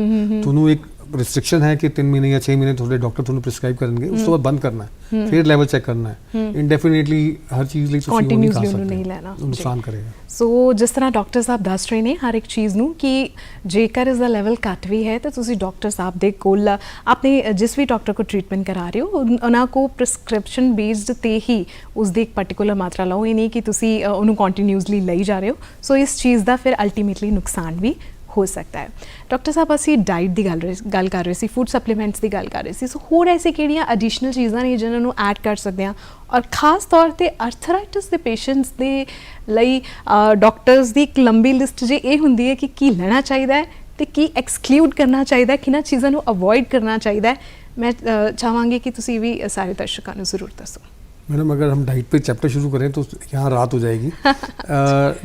ਤੁਹਾਨੂੰ ਇੱਕ ਰਿਸਟ੍ਰਿਕਸ਼ਨ ਹੈ ਕਿ 3 ਮਹੀਨੇ ਜਾਂ 6 ਮਹੀਨੇ ਤੁਹਾਡੇ ਡਾਕਟਰ ਤੁਹਾਨੂੰ ਪ੍ਰਿਸਕ੍ਰਾਈਬ ਕਰਨਗੇ, ਉਸ ਤੋਂ ਬਾਅਦ ਬੰਦ ਕਰਨਾ ਹੈ, ਫਿਰ ਲੈਵਲ ਚੈੱਕ ਕਰਨਾ ਹੈ। ਇੰਡੈਫੀਨੇਟਲੀ ਹਰ ਚੀਜ਼ ਲਈ ਤੁਸੀਂ ਨਹੀਂ ਖਾ ਸਕਦੇ, ਨਹੀਂ ਲੈਣਾ, ਨੁਕਸਾਨ ਕਰੇਗਾ। ਸੋ ਜਿਸ ਤਰ੍ਹਾਂ ਡਾਕਟਰ ਸਾਹਿਬ ਦੱਸ ਰਹੇ ਨੇ ਹਰ ਇੱਕ ਚੀਜ਼ ਨੂੰ ਕਿ ਜੇਕਰ ਇਸ ਦਾ ਲੈਵਲ ਘੱਟ ਵੀ ਹੈ ਤਾਂ ਤੁਸੀਂ ਡਾਕਟਰ ਸਾਹਿਬ ਦੇ ਕੋਲ ਆਪਣੇ ਜਿਸ ਵੀ ਡਾਕਟਰ ਕੋ ਟ੍ਰੀਟਮੈਂਟ ਕਰਾ ਰਹੇ ਹੋ ਉਹਨਾਂ ਕੋ ਪ੍ਰਿਸਕ੍ਰਿਪਸ਼ਨ ਬੇਸਡ ਤੇ ਹੀ ਉਸ ਦੀ ਇੱਕ ਪਾਰਟਿਕੂਲਰ ਮਾਤਰਾ ਲਓ। ਇਹ ਨਹੀਂ ਕਿ ਤੁਸੀਂ ਉਹਨੂੰ ਕੰਟੀਨਿਊਸਲੀ ਲਈ ਜਾ ਰਹੇ ਹੋ। ਸੋ ਇਸ ਚੀਜ਼ ਦਾ ਫਿਰ ਅਲਟੀਮੇਟਲੀ ਨੁਕਸਾਨ ਵੀ ਹੋ ਸਕਦਾ ਹੈ। ਡਾਕਟਰ ਸਾਹਿਬ ਅਸੀਂ ਡਾਈਟ ਦੀ ਗੱਲ ਕਰ ਰਹੇ ਸੀ, ਫੂਡ ਸਪਲੀਮੈਂਟਸ ਦੀ ਗੱਲ ਕਰ ਰਹੇ ਸੀ। ਸੋ ਹੋਰ ਐਸੇ ਕਿਹੜੀਆਂ ਐਡੀਸ਼ਨਲ ਚੀਜ਼ਾਂ ਨੇ ਜਿਨ੍ਹਾਂ ਨੂੰ ਐਡ ਕਰ ਸਕਦੇ ਹਾਂ ਔਰ ਖਾਸ ਤੌਰ ਤੇ ਆਰਥਰਾਈਟਿਸ ਦੇ ਪੇਸ਼ੈਂਟਸ ਦੇ ਲਈ ਡਾਕਟਰਸ ਦੀ ਇੱਕ ਲੰਬੀ ਲਿਸਟ ਜੇ ਇਹ ਹੁੰਦੀ ਹੈ ਕਿ ਕੀ ਲੈਣਾ ਚਾਹੀਦਾ ਹੈ ਤੇ ਕੀ ਐਕਸਕਲੂਡ ਕਰਨਾ ਚਾਹੀਦਾ ਹੈ, ਕਿਹਨਾਂ ਚੀਜ਼ਾਂ ਨੂੰ ਅਵੋਇਡ ਕਰਨਾ ਚਾਹੀਦਾ ਹੈ, मैं चाहूँगी कि तुसी भी सारे दर्शकों को ज़रूर दसो। मैडम अगर हम डाइट पे चैप्टर शुरू करें तो यहाँ रात हो जाएगी।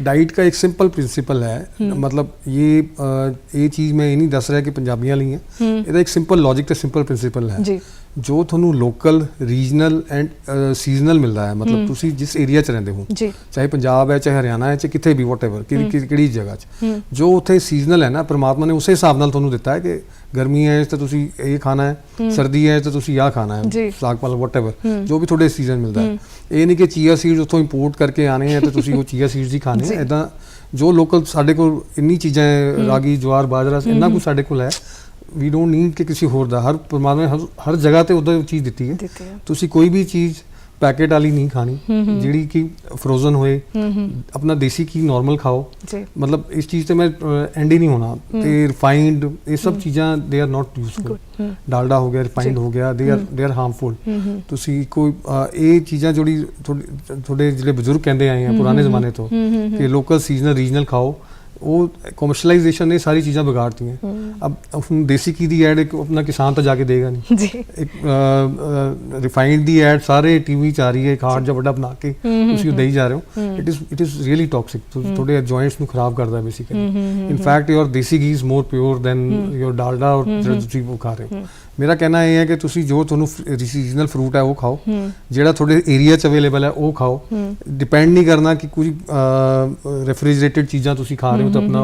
डाइट का एक सिंपल प्रिंसिपल है, मतलब ये चीज़ मैं ये नहीं दस रहा कि पंजाबियां ली हैं, ये एक सिंपल लॉजिक तो सिंपल प्रिंसिपल है जी। जो थोनू लोकल रीजनल एंड सीजनल मिलता है, मतलब तुसी जिस एरिया च रहिंदे हो, चाहे पंजाब है चाहे हरियाणा है चाहे किथे भी वॉट एवर किहड़ी जगह च, जो उत्थे सीजनल है ना, परमात्मा ने उस हिसाब नाल तुहानू दिता है कि गर्मी है तो तुसी ये खाना है, सर्दी है तो तुसी यह खाना है, साग पालक वॉट एवर जो भी थोड़े सीजन मिलता है। ये नहीं कि चीया सीड्स उत्थों इंपोर्ट करके आने हैं तो तुसी वो चीया सीड्स ही खाने हैं। इदां जो लोकल साडे कोल इन्नी चीज़ां रागी ज्वार बाजरा इन्ना कुछ साडे कोल है, वी डोंट नीड कि किसी होर दा, हर परमात्मा ने हर जगह ते उधर चीज़ दी है। तुसी कोई भी चीज़ पैकेट वाली नहीं खानी, जिहड़ी कि फ्रोजन होए, अपना देसी घी नॉर्मल खाओ, मतलब इस चीज़ से मैं एंड ही नहीं होना। ते रिफाइंड ये सब चीज़ां they are not useful, Dalda हो गया, रिफाइंड हो गया, दे आर हार्मफुल। तुसी कोई ये चीज़ां जोड़ी थोड़े जिहड़े बजुर्ग कहते आए हैं पुराने ज़माने तो कि लोकल सीजनल रीजनल खाओ, वो कमर्शलाइजेशन ने सारी चीज़ां बिगाड़ती हैं। अब देसी घी दी ऐड एक अपना किसान तो जाके देगा नहीं जी। एक रिफाइंड दी ऐड सारे टीवी च आ रही है, एक हार्ट जो बड़ा बना के उसी को दे जा रहे हो, इट इज़ रियली टॉक्सिक, थोड़े जॉइंट्स ਨੂੰ ਖਰਾਬ ਕਰਦਾ basically. In fact your desi ghee is more pure than your Dalda और जो ਤੁਸੀਂ वो खा रहे हो। मेरा कहना ये है कि तुसी जो ਤੁਹਾਨੂੰ सीजनल फ्रूट है वो खाओ, ਜਿਹੜਾ ਤੁਹਾਡੇ ਏਰੀਆ 'ਚ ਅਵੇਲੇਬਲ ਹੈ ਉਹ ਖਾਓ। डिपेंड नहीं करना कि कोई रेफ्रिजरेटेड चीज़ां ਤੁਸੀਂ खा रहे हो तो अपना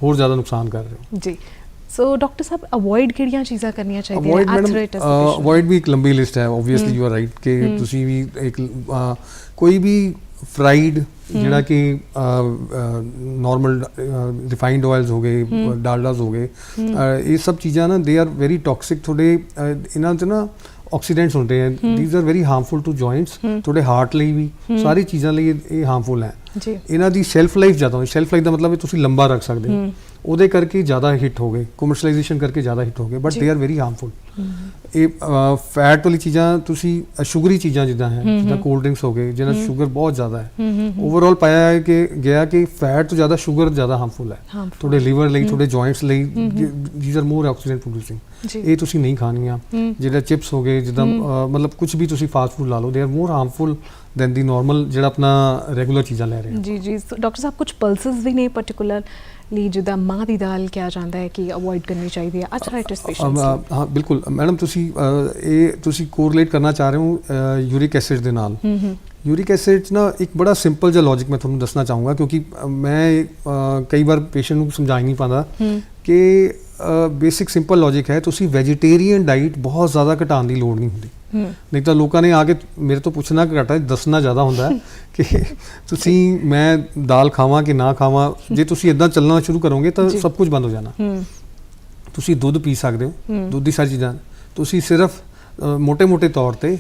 ਹੋਰ ਜ਼ਿਆਦਾ ਨੁਕਸਾਨ ਕਰ ਰਹੇ ਹੋ ਜੀ। ਸੋ ਡਾਕਟਰ ਸਾਹਿਬ ਅਵੋਇਡ ਕਿਹੜੀਆਂ ਚੀਜ਼ਾਂ ਕਰਨੀਆਂ ਚਾਹੀਦੀਆਂ ਨੇ ਆਰਥਰਾਈਟਿਸ? ਅਵੋਇਡ ਵੀ ਇੱਕ ਲੰਬੀ ਲਿਸਟ ਹੈ, ਓਬਵੀਅਸਲੀ ਯੂ ਆਰ ਰਾਈਟ ਕਿ ਤੁਸੀਂ ਵੀ ਇੱਕ ਕੋਈ ਵੀ ਫਰਾਈਡ ਜਿਹੜਾ ਕਿ ਨॉर्मल ਰਿਫਾਈਨਡ ਆਇਲਸ ਹੋ ਗਏ, ਡਾਲਡਾਸ ਹੋ ਗਏ, ਇਹ ਸਭ ਚੀਜ਼ਾਂ ਨਾ ਦੇ ਆਰ ਵੈਰੀ ਟੌਕਸਿਕ। ਤੁਹਾਡੇ ਇਹਨਾਂ 'ਚ ਨਾ ਆਕਸੀਡੈਂਟਸ ਹੁੰਦੇ ਆ, these are very harmful to joints, ਤੁਹਾਡੇ ਹਾਰਟ ਲਈ ਵੀ, ਸਾਰੀ ਚੀਜ਼ਾਂ ਲਈ ਇਹ ਹਾਰਮਫੁਲ ਹੈ ਜੀ। ਇਹਨਾਂ ਦੀ ਸ਼ੈਲਫ ਲਾਈਫ ਜ਼ਿਆਦਾ ਹੁੰਦੀ, ਸ਼ੈਲਫ ਲਾਈਫ ਦਾ ਮਤਲਬ ਹੈ ਤੁਸੀਂ ਲੰਬਾ ਰੱਖ ਸਕਦੇ ਹੋ, ਉਹਦੇ ਕਰਕੇ ਜ਼ਿਆਦਾ ਹਿੱਟ ਹੋ ਗਏ, ਕਮਰਸ਼ੀਅਲਾਈਜੇਸ਼ਨ ਕਰਕੇ ਜ਼ਿਆਦਾ ਹਿੱਟ ਹੋ ਗਏ, but they are very harmful. ਇਹ ਫੈਟ ਵਾਲੀ ਚੀਜ਼ਾਂ, ਤੁਸੀਂ ਸ਼ੂਗਰੀ ਚੀਜ਼ਾਂ ਜਿੱਦਾਂ ਹੈ, ਜਿੱਦਾਂ ਕੋਲਡ ਡਰਿੰਕਸ ਹੋ ਗਏ ਜਿਹਨਾਂ ਸ਼ੂਗਰ ਬਹੁਤ ਜ਼ਿਆਦਾ ਹੈ, ਓਵਰਆਲ ਪਾਇਆ ਹੈ ਕਿ ਗਿਆ ਕਿ ਫੈਟ ਤੋਂ ਜ਼ਿਆਦਾ ਸ਼ੂਗਰ ਜ਼ਿਆਦਾ ਹਾਰਮਫੁਲ ਹੈ ਤੁਹਾਡੇ ਲੀਵਰ ਲਈ, ਤੁਹਾਡੇ ਜੁਆਇੰਟਸ ਲਈ, these are more oxidant producing. ਇਹ ਤੁਸੀਂ ਨਹੀਂ ਖਾਣੀਆਂ, ਜਿਹੜਾ ਚਿਪਸ ਹੋ ਗਏ, ਜਿੱਦਾਂ ਮਤਲਬ ਕੁਝ ਵੀ ਤੁਸੀਂ ਫਾਸਟ ਫੂਡ ਲਾ ਲਓ, they are more harmful than the normal ਜਿਹੜਾ ਆਪਣਾ ਰੈਗੂਲਰ ਚੀਜ਼ਾਂ ਲੈ ਰਹੇ ਹਾਂ। ਜੀ ਜੀ। ਡਾਕਟਰ ਸਾਹਿਬ ਕੁਝ ਪਲਸਸ ਵੀ ਨੇ ਪਾਰਟਿਕੂਲਰਲੀ ਜਿੱਦਾਂ ਮਾਂ ਦੀ ਦਾਲ ਕਿਹਾ ਜਾਂਦਾ ਹੈ ਕਿ ਅਵੋਇਡ ਕਰਨੀ ਚਾਹੀਦੀ ਹੈ ਆਰਥਰਾਈਟਿਸ ਪੇਸ਼ੈਂਟਸ ਲਈ? ਹਾਂ ਬਿਲਕੁਲ ਮੈਡਮ, ਤੁਸੀਂ ਕੋਰਿਲੇਟ ਕਰਨਾ ਚਾਹ ਰਹੇ ਹੋ ਯੂਰਿਕ ਐਸਿਡ ਦੇ ਨਾਲ। ਯੂਰਿਕ ਐਸਿਡ 'ਚ ਨਾ ਇੱਕ ਬੜਾ ਸਿੰਪਲ ਜਿਹਾ ਲੌਜਿਕ ਮੈਂ ਤੁਹਾਨੂੰ ਦੱਸਣਾ ਚਾਹੂੰਗਾ, ਕਿਉਂਕਿ ਮੈਂ ਕਈ ਵਾਰ ਪੇਸ਼ੈਂਟ ਨੂੰ ਸਮਝਾ ਹੀ ਨਹੀਂ ਪਾਉਂਦਾ ਕਿ ਬੇਸਿਕ ਸਿੰਪਲ ਲੌਜਿਕ ਹੈ, ਤੁਸੀਂ ਵੈਜੀਟੇਰੀਅਨ ਡਾਈਟ ਬਹੁਤ ਜ਼ਿਆਦਾ ਘਟਾਉਣ ਦੀ ਲੋੜ ਨਹੀਂ ਹੁੰਦੀ। ਨਹੀਂ ਤਾਂ ਲੋਕਾਂ ਨੇ ਆ ਕੇ ਮੇਰੇ ਤੋਂ ਪੁੱਛਣਾ ਘੱਟ ਹੈ, ਦੱਸਣਾ ਜ਼ਿਆਦਾ ਹੁੰਦਾ ਹੈ ਕਿ ਤੁਸੀਂ ਮੈਂ ਦਾਲ ਖਾਵਾਂ ਕਿ ਨਾ ਖਾਵਾਂ। ਜੇ ਤੁਸੀਂ ਇਦਾਂ ਚੱਲਣਾ ਸ਼ੁਰੂ ਕਰੋਗੇ ਤਾਂ ਸਭ ਕੁਝ ਬੰਦ ਹੋ ਜਾਣਾ। ਤੁਸੀਂ ਦੁੱਧ ਪੀ ਸਕਦੇ ਹੋ, ਦੁੱਧ ਦੀ ਸਾਰੀ ਚੀਜ਼ਾਂ, ਤੁਸੀਂ ਸਿਰਫ ਮੋٹے-ਮੋٹے ਤੌਰ ਤੇ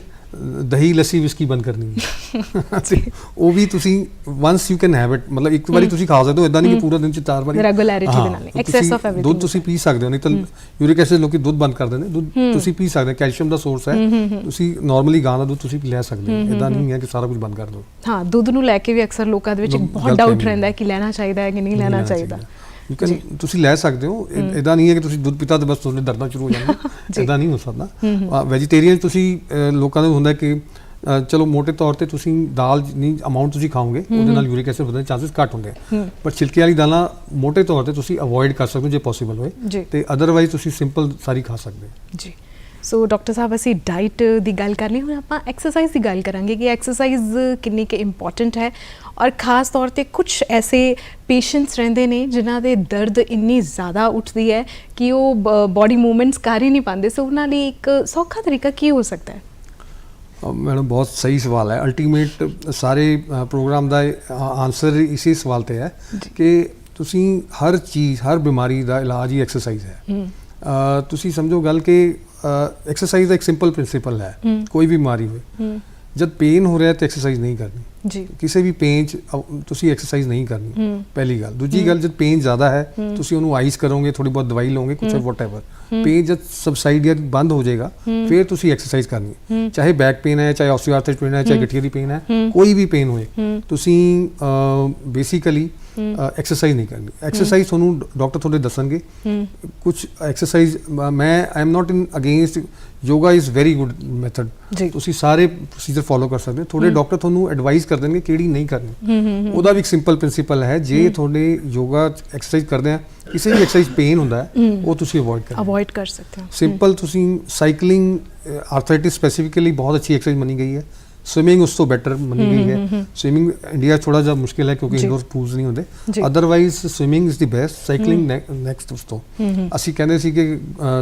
ਦਹੀਂ ਲੱਸੀ ਵਿਸਕੀ ਬੰਦ ਕਰਨੀ ਹੈ। ਉਹ ਵੀ ਤੁਸੀਂ once you can have it, ਮਤਲਬ ਇੱਕ ਵਾਰੀ ਤੁਸੀਂ ਖਾ ਸਕਦੇ ਹੋ, ਇਦਾਂ ਨਹੀਂ ਕਿ ਪੂਰਾ ਦਿਨ ਚ 4 ਵਾਰੀ ਰੈਗੂਲੈਰਿਟੀ ਦੇ ਨਾਲ, ਐਕਸੈਸ ਆਫ ਐਵਰੀਥਿੰਗ। ਦੁੱਧ ਤੁਸੀਂ ਪੀ ਸਕਦੇ ਹੋ, ਨਹੀਂ ਤਾਂ ਯੂਰਿਕ ਐਸਿਡ ਲੋਕੀ ਦੁੱਧ ਬੰਦ ਕਰ ਦਿੰਦੇ, ਦੁੱਧ ਤੁਸੀਂ ਪੀ ਸਕਦੇ ਹੋ, ਕੈਲਸ਼ੀਅਮ ਦਾ ਸੋਰਸ ਹੈ, ਤੁਸੀਂ ਨਾਰਮਲੀ ਗਾਂ ਦਾ ਦੁੱਧ ਤੁਸੀਂ ਲੈ ਸਕਦੇ ਹੋ, ਇਦਾਂ ਨਹੀਂ ਹੈ ਕਿ ਸਾਰਾ ਕੁਝ ਬੰਦ ਕਰ ਦਿਓ। ਹਾਂ, ਦੁੱਧ ਨੂੰ ਲੈ ਕੇ ਵੀ ਅਕਸਰ ਲੋਕਾਂ ਦੇ ਵਿੱਚ ਬਹੁਤ ਡਾਊਟ ਰਹਿੰਦਾ ਹੈ ਕਿ ਲੈਣਾ ਚਾਹੀਦਾ ਹੈ ਕਿ ਨਹੀਂ ਲੈਣਾ ਚਾਹੀਦਾ। ਤੁਸੀਂ ਲੈ ਸਕਦੇ ਹੋ, ਇਦਾਂ ਨਹੀਂ ਹੈ ਕਿ ਤੁਸੀਂ ਦੁੱਧ ਪੀਤਾ ਤੇ ਬਸ ਤੁਹਾਡੇ ਦਰਦਾਂ ਸ਼ੁਰੂ ਹੋ ਜਾਣਗੀਆਂ, ਇਦਾਂ ਨਹੀਂ ਹੋ ਸਕਦਾ। ਵੈਜੀਟੇਰੀਅਨ ਤੁਸੀਂ ਲੋਕਾਂ ਦਾ ਹੁੰਦਾ ਕਿ ਚਲੋ ਮੋٹے ਤੌਰ ਤੇ ਤੁਸੀਂ ਦਾਲ ਜਿੰਨੀ ਅਮਾਉਂਟ ਤੁਸੀਂ ਖਾਓਗੇ ਉਹਦੇ ਨਾਲ ਯੂਰਿਕ ਐਸਿਡ ਵਧਣ ਦੇ ਚਾਂਸਸ ਘੱਟ ਹੁੰਦੇ ਆ, ਪਰ ਛਿਲਕੇ ਵਾਲੀ ਦਾਲਾਂ ਮੋٹے ਤੌਰ ਤੇ ਤੁਸੀਂ ਅਵੋਇਡ ਕਰ ਸਕਦੇ ਹੋ ਜੇ ਪੋਸੀਬਲ ਹੋਏ, ਤੇ ਅਦਰਵਾਈਜ਼ ਤੁਸੀਂ ਸਿੰਪਲ ਸਾਰੀ ਖਾ ਸਕਦੇ ਹੋ ਜੀ। ਸੋ ਡਾਕਟਰ ਸਾਹਿਬ, ਅਸੀਂ ਡਾਈਟ ਦੀ ਗੱਲ ਕਰ ਲਈ, ਹੁਣ ਆਪਾਂ ਐਕਸਰਸਾਈਜ਼ ਦੀ ਗੱਲ ਕਰਾਂਗੇ ਕਿ ਐਕਸਰਸਾਈਜ਼ ਕਿੰਨੀ ਕਿ ਇੰਪੋਰਟੈਂਟ ਹੈ, ਔਰ ਖਾਸ ਤੌਰ ਤੇ ਕੁਝ ਐਸੇ ਪੇਸ਼ੈਂਟਸ ਰਹਿੰਦੇ ਨੇ ਜਿਨ੍ਹਾਂ ਦੇ ਦਰਦ ਇੰਨੀ ਜ਼ਿਆਦਾ ਉੱਠਦੀ ਹੈ ਕਿ ਉਹ ਬੋਡੀ ਮੂਵਮੈਂਟਸ ਕਰ ਹੀ ਨਹੀਂ ਪਾਉਂਦੇ। ਸੋ ਉਹਨਾਂ ਲਈ ਇੱਕ ਸੌਖਾ ਤਰੀਕਾ ਕੀ ਹੋ ਸਕਦਾ ਹੈ? ਮੈਡਮ ਬਹੁਤ ਸਹੀ ਸਵਾਲ ਹੈ। ਅਲਟੀਮੇਟ ਸਾਰੇ ਪ੍ਰੋਗਰਾਮ ਦਾ ਆਨਸਰ ਇਸੇ ਸਵਾਲ ਤੇ ਹੈ ਕਿ ਤੁਸੀਂ ਹਰ ਚੀਜ਼, ਹਰ ਬਿਮਾਰੀ ਦਾ ਇਲਾਜ ਹੀ ਐਕਸਰਸਾਈਜ਼ ਹੈ। ਤੁਸੀਂ ਸਮਝੋ ਗੱਲ ਕਿ ਐਕਸਰਸਾਈਜ਼ ਦਾ ਇੱਕ ਸਿੰਪਲ ਪ੍ਰਿੰਸੀਪਲ ਹੈ, ਕੋਈ ਵੀ ਬਿਮਾਰੀ ਹੋਵੇ, ਜਦ ਪੇਨ ਹੋ ਰਿਹਾ ਤਾਂ ਐਕਸਰਸਾਈਜ਼ ਨਹੀਂ ਕਰਨੀ ਜੀ, ਕਿਸੇ ਵੀ ਪੇਨ 'ਚ ਤੁਸੀਂ ਐਕਸਰਸਾਈਜ਼ ਨਹੀਂ ਕਰਨੀ, ਪਹਿਲੀ ਗੱਲ। ਦੂਜੀ ਗੱਲ, ਜਦ ਪੇਨ ਜ਼ਿਆਦਾ ਹੈ ਤੁਸੀਂ ਉਹਨੂੰ ਆਈਸ ਕਰੋਗੇ, ਥੋੜੀ ਬਹੁਤ ਦਵਾਈ ਲਓਗੇ, ਕੁਛ ਵਟਐਵਰ, ਪੇਨ ਜਦ ਸਬਸਾਈਡ ਜਾਂ ਬੰਦ ਹੋ ਜਾਏਗਾ ਫਿਰ ਤੁਸੀਂ ਐਕਸਰਸਾਈਜ਼ ਕਰਨੀ। ਚਾਹੇ ਬੈਕ ਪੇਨ ਹੈ, ਚਾਹੇ ਆਸਟੀਓਆਰਥਰਾਈਟਿਸ ਪੇਨ ਹੈ, ਚਾਹੇ ਗਠੀਏ ਦੀ ਪੇਨ ਹੈ, ਕੋਈ ਵੀ ਪੇਨ ਹੋਏ, ਤੁਸੀਂ ਬੇਸਿਕਲੀ ਐਕਸਰਸਾਈਜ਼ ਨਹੀਂ ਕਰਨੀ। ਐਕਸਰਸਾਈਜ਼ ਤੁਹਾਨੂੰ ਡਾਕਟਰ ਤੁਹਾਡੇ ਦੱਸਣਗੇ ਕੁਝ ਐਕਸਰਸਾਈਜ਼। ਮੈਂ I am not in against, yoga is very good method, ਤੁਸੀਂ ਸਾਰੇ ਪ੍ਰੋਸੀਜਰ ਫੋਲੋ ਕਰ ਸਕਦੇ ਹੋ। ਤੁਹਾਡੇ ਡਾਕਟਰ ਤੁਹਾਨੂੰ ਐਡਵਾਈਸ ਕਰ ਦੇਣਗੇ ਕਿਹੜੀ ਨਹੀਂ ਕਰਨੀ, ਉਹਦਾ ਵੀ ਇੱਕ ਸਿੰਪਲ ਪ੍ਰਿੰਸੀਪਲ ਹੈ। ਜੇ ਤੁਹਾਡੇ ਯੋਗਾ ਐਕਸਰਸਾਈਜ਼ ਕਰਦੇ ਆ, ਕਿਸੇ ਵੀ ਐਕਸਰਸਾਈਜ਼ ਪੇਨ ਹੁੰਦਾ ਹੈ ਉਹ ਤੁਸੀਂ ਅਵੋਇਡ ਕਰ ਸਕਦੇ ਹੋ। ਸਿੰਪਲ ਤੁਸੀਂ ਸਾਈਕਲਿੰਗ, ਆਰਥਰਾਈਟਿਸ ਸਪੈਸੀਫਿਕਲੀ ਬਹੁਤ ਅੱਛੀ ਐਕਸਰਸਾਈਜ਼ ਮੰਨੀ ਗਈ ਹੈ। स्विमिंग उस तो बेटर मनी गई है। स्विमिंग इंडिया थोड़ा जा मुश्किल है क्योंकि इंडोर पूल्स नहीं होते, otherwise swimming is the best. Cycling next उस तो ਅਸੀਂ ਕਹਿੰਦੇ ਸੀ ਕਿ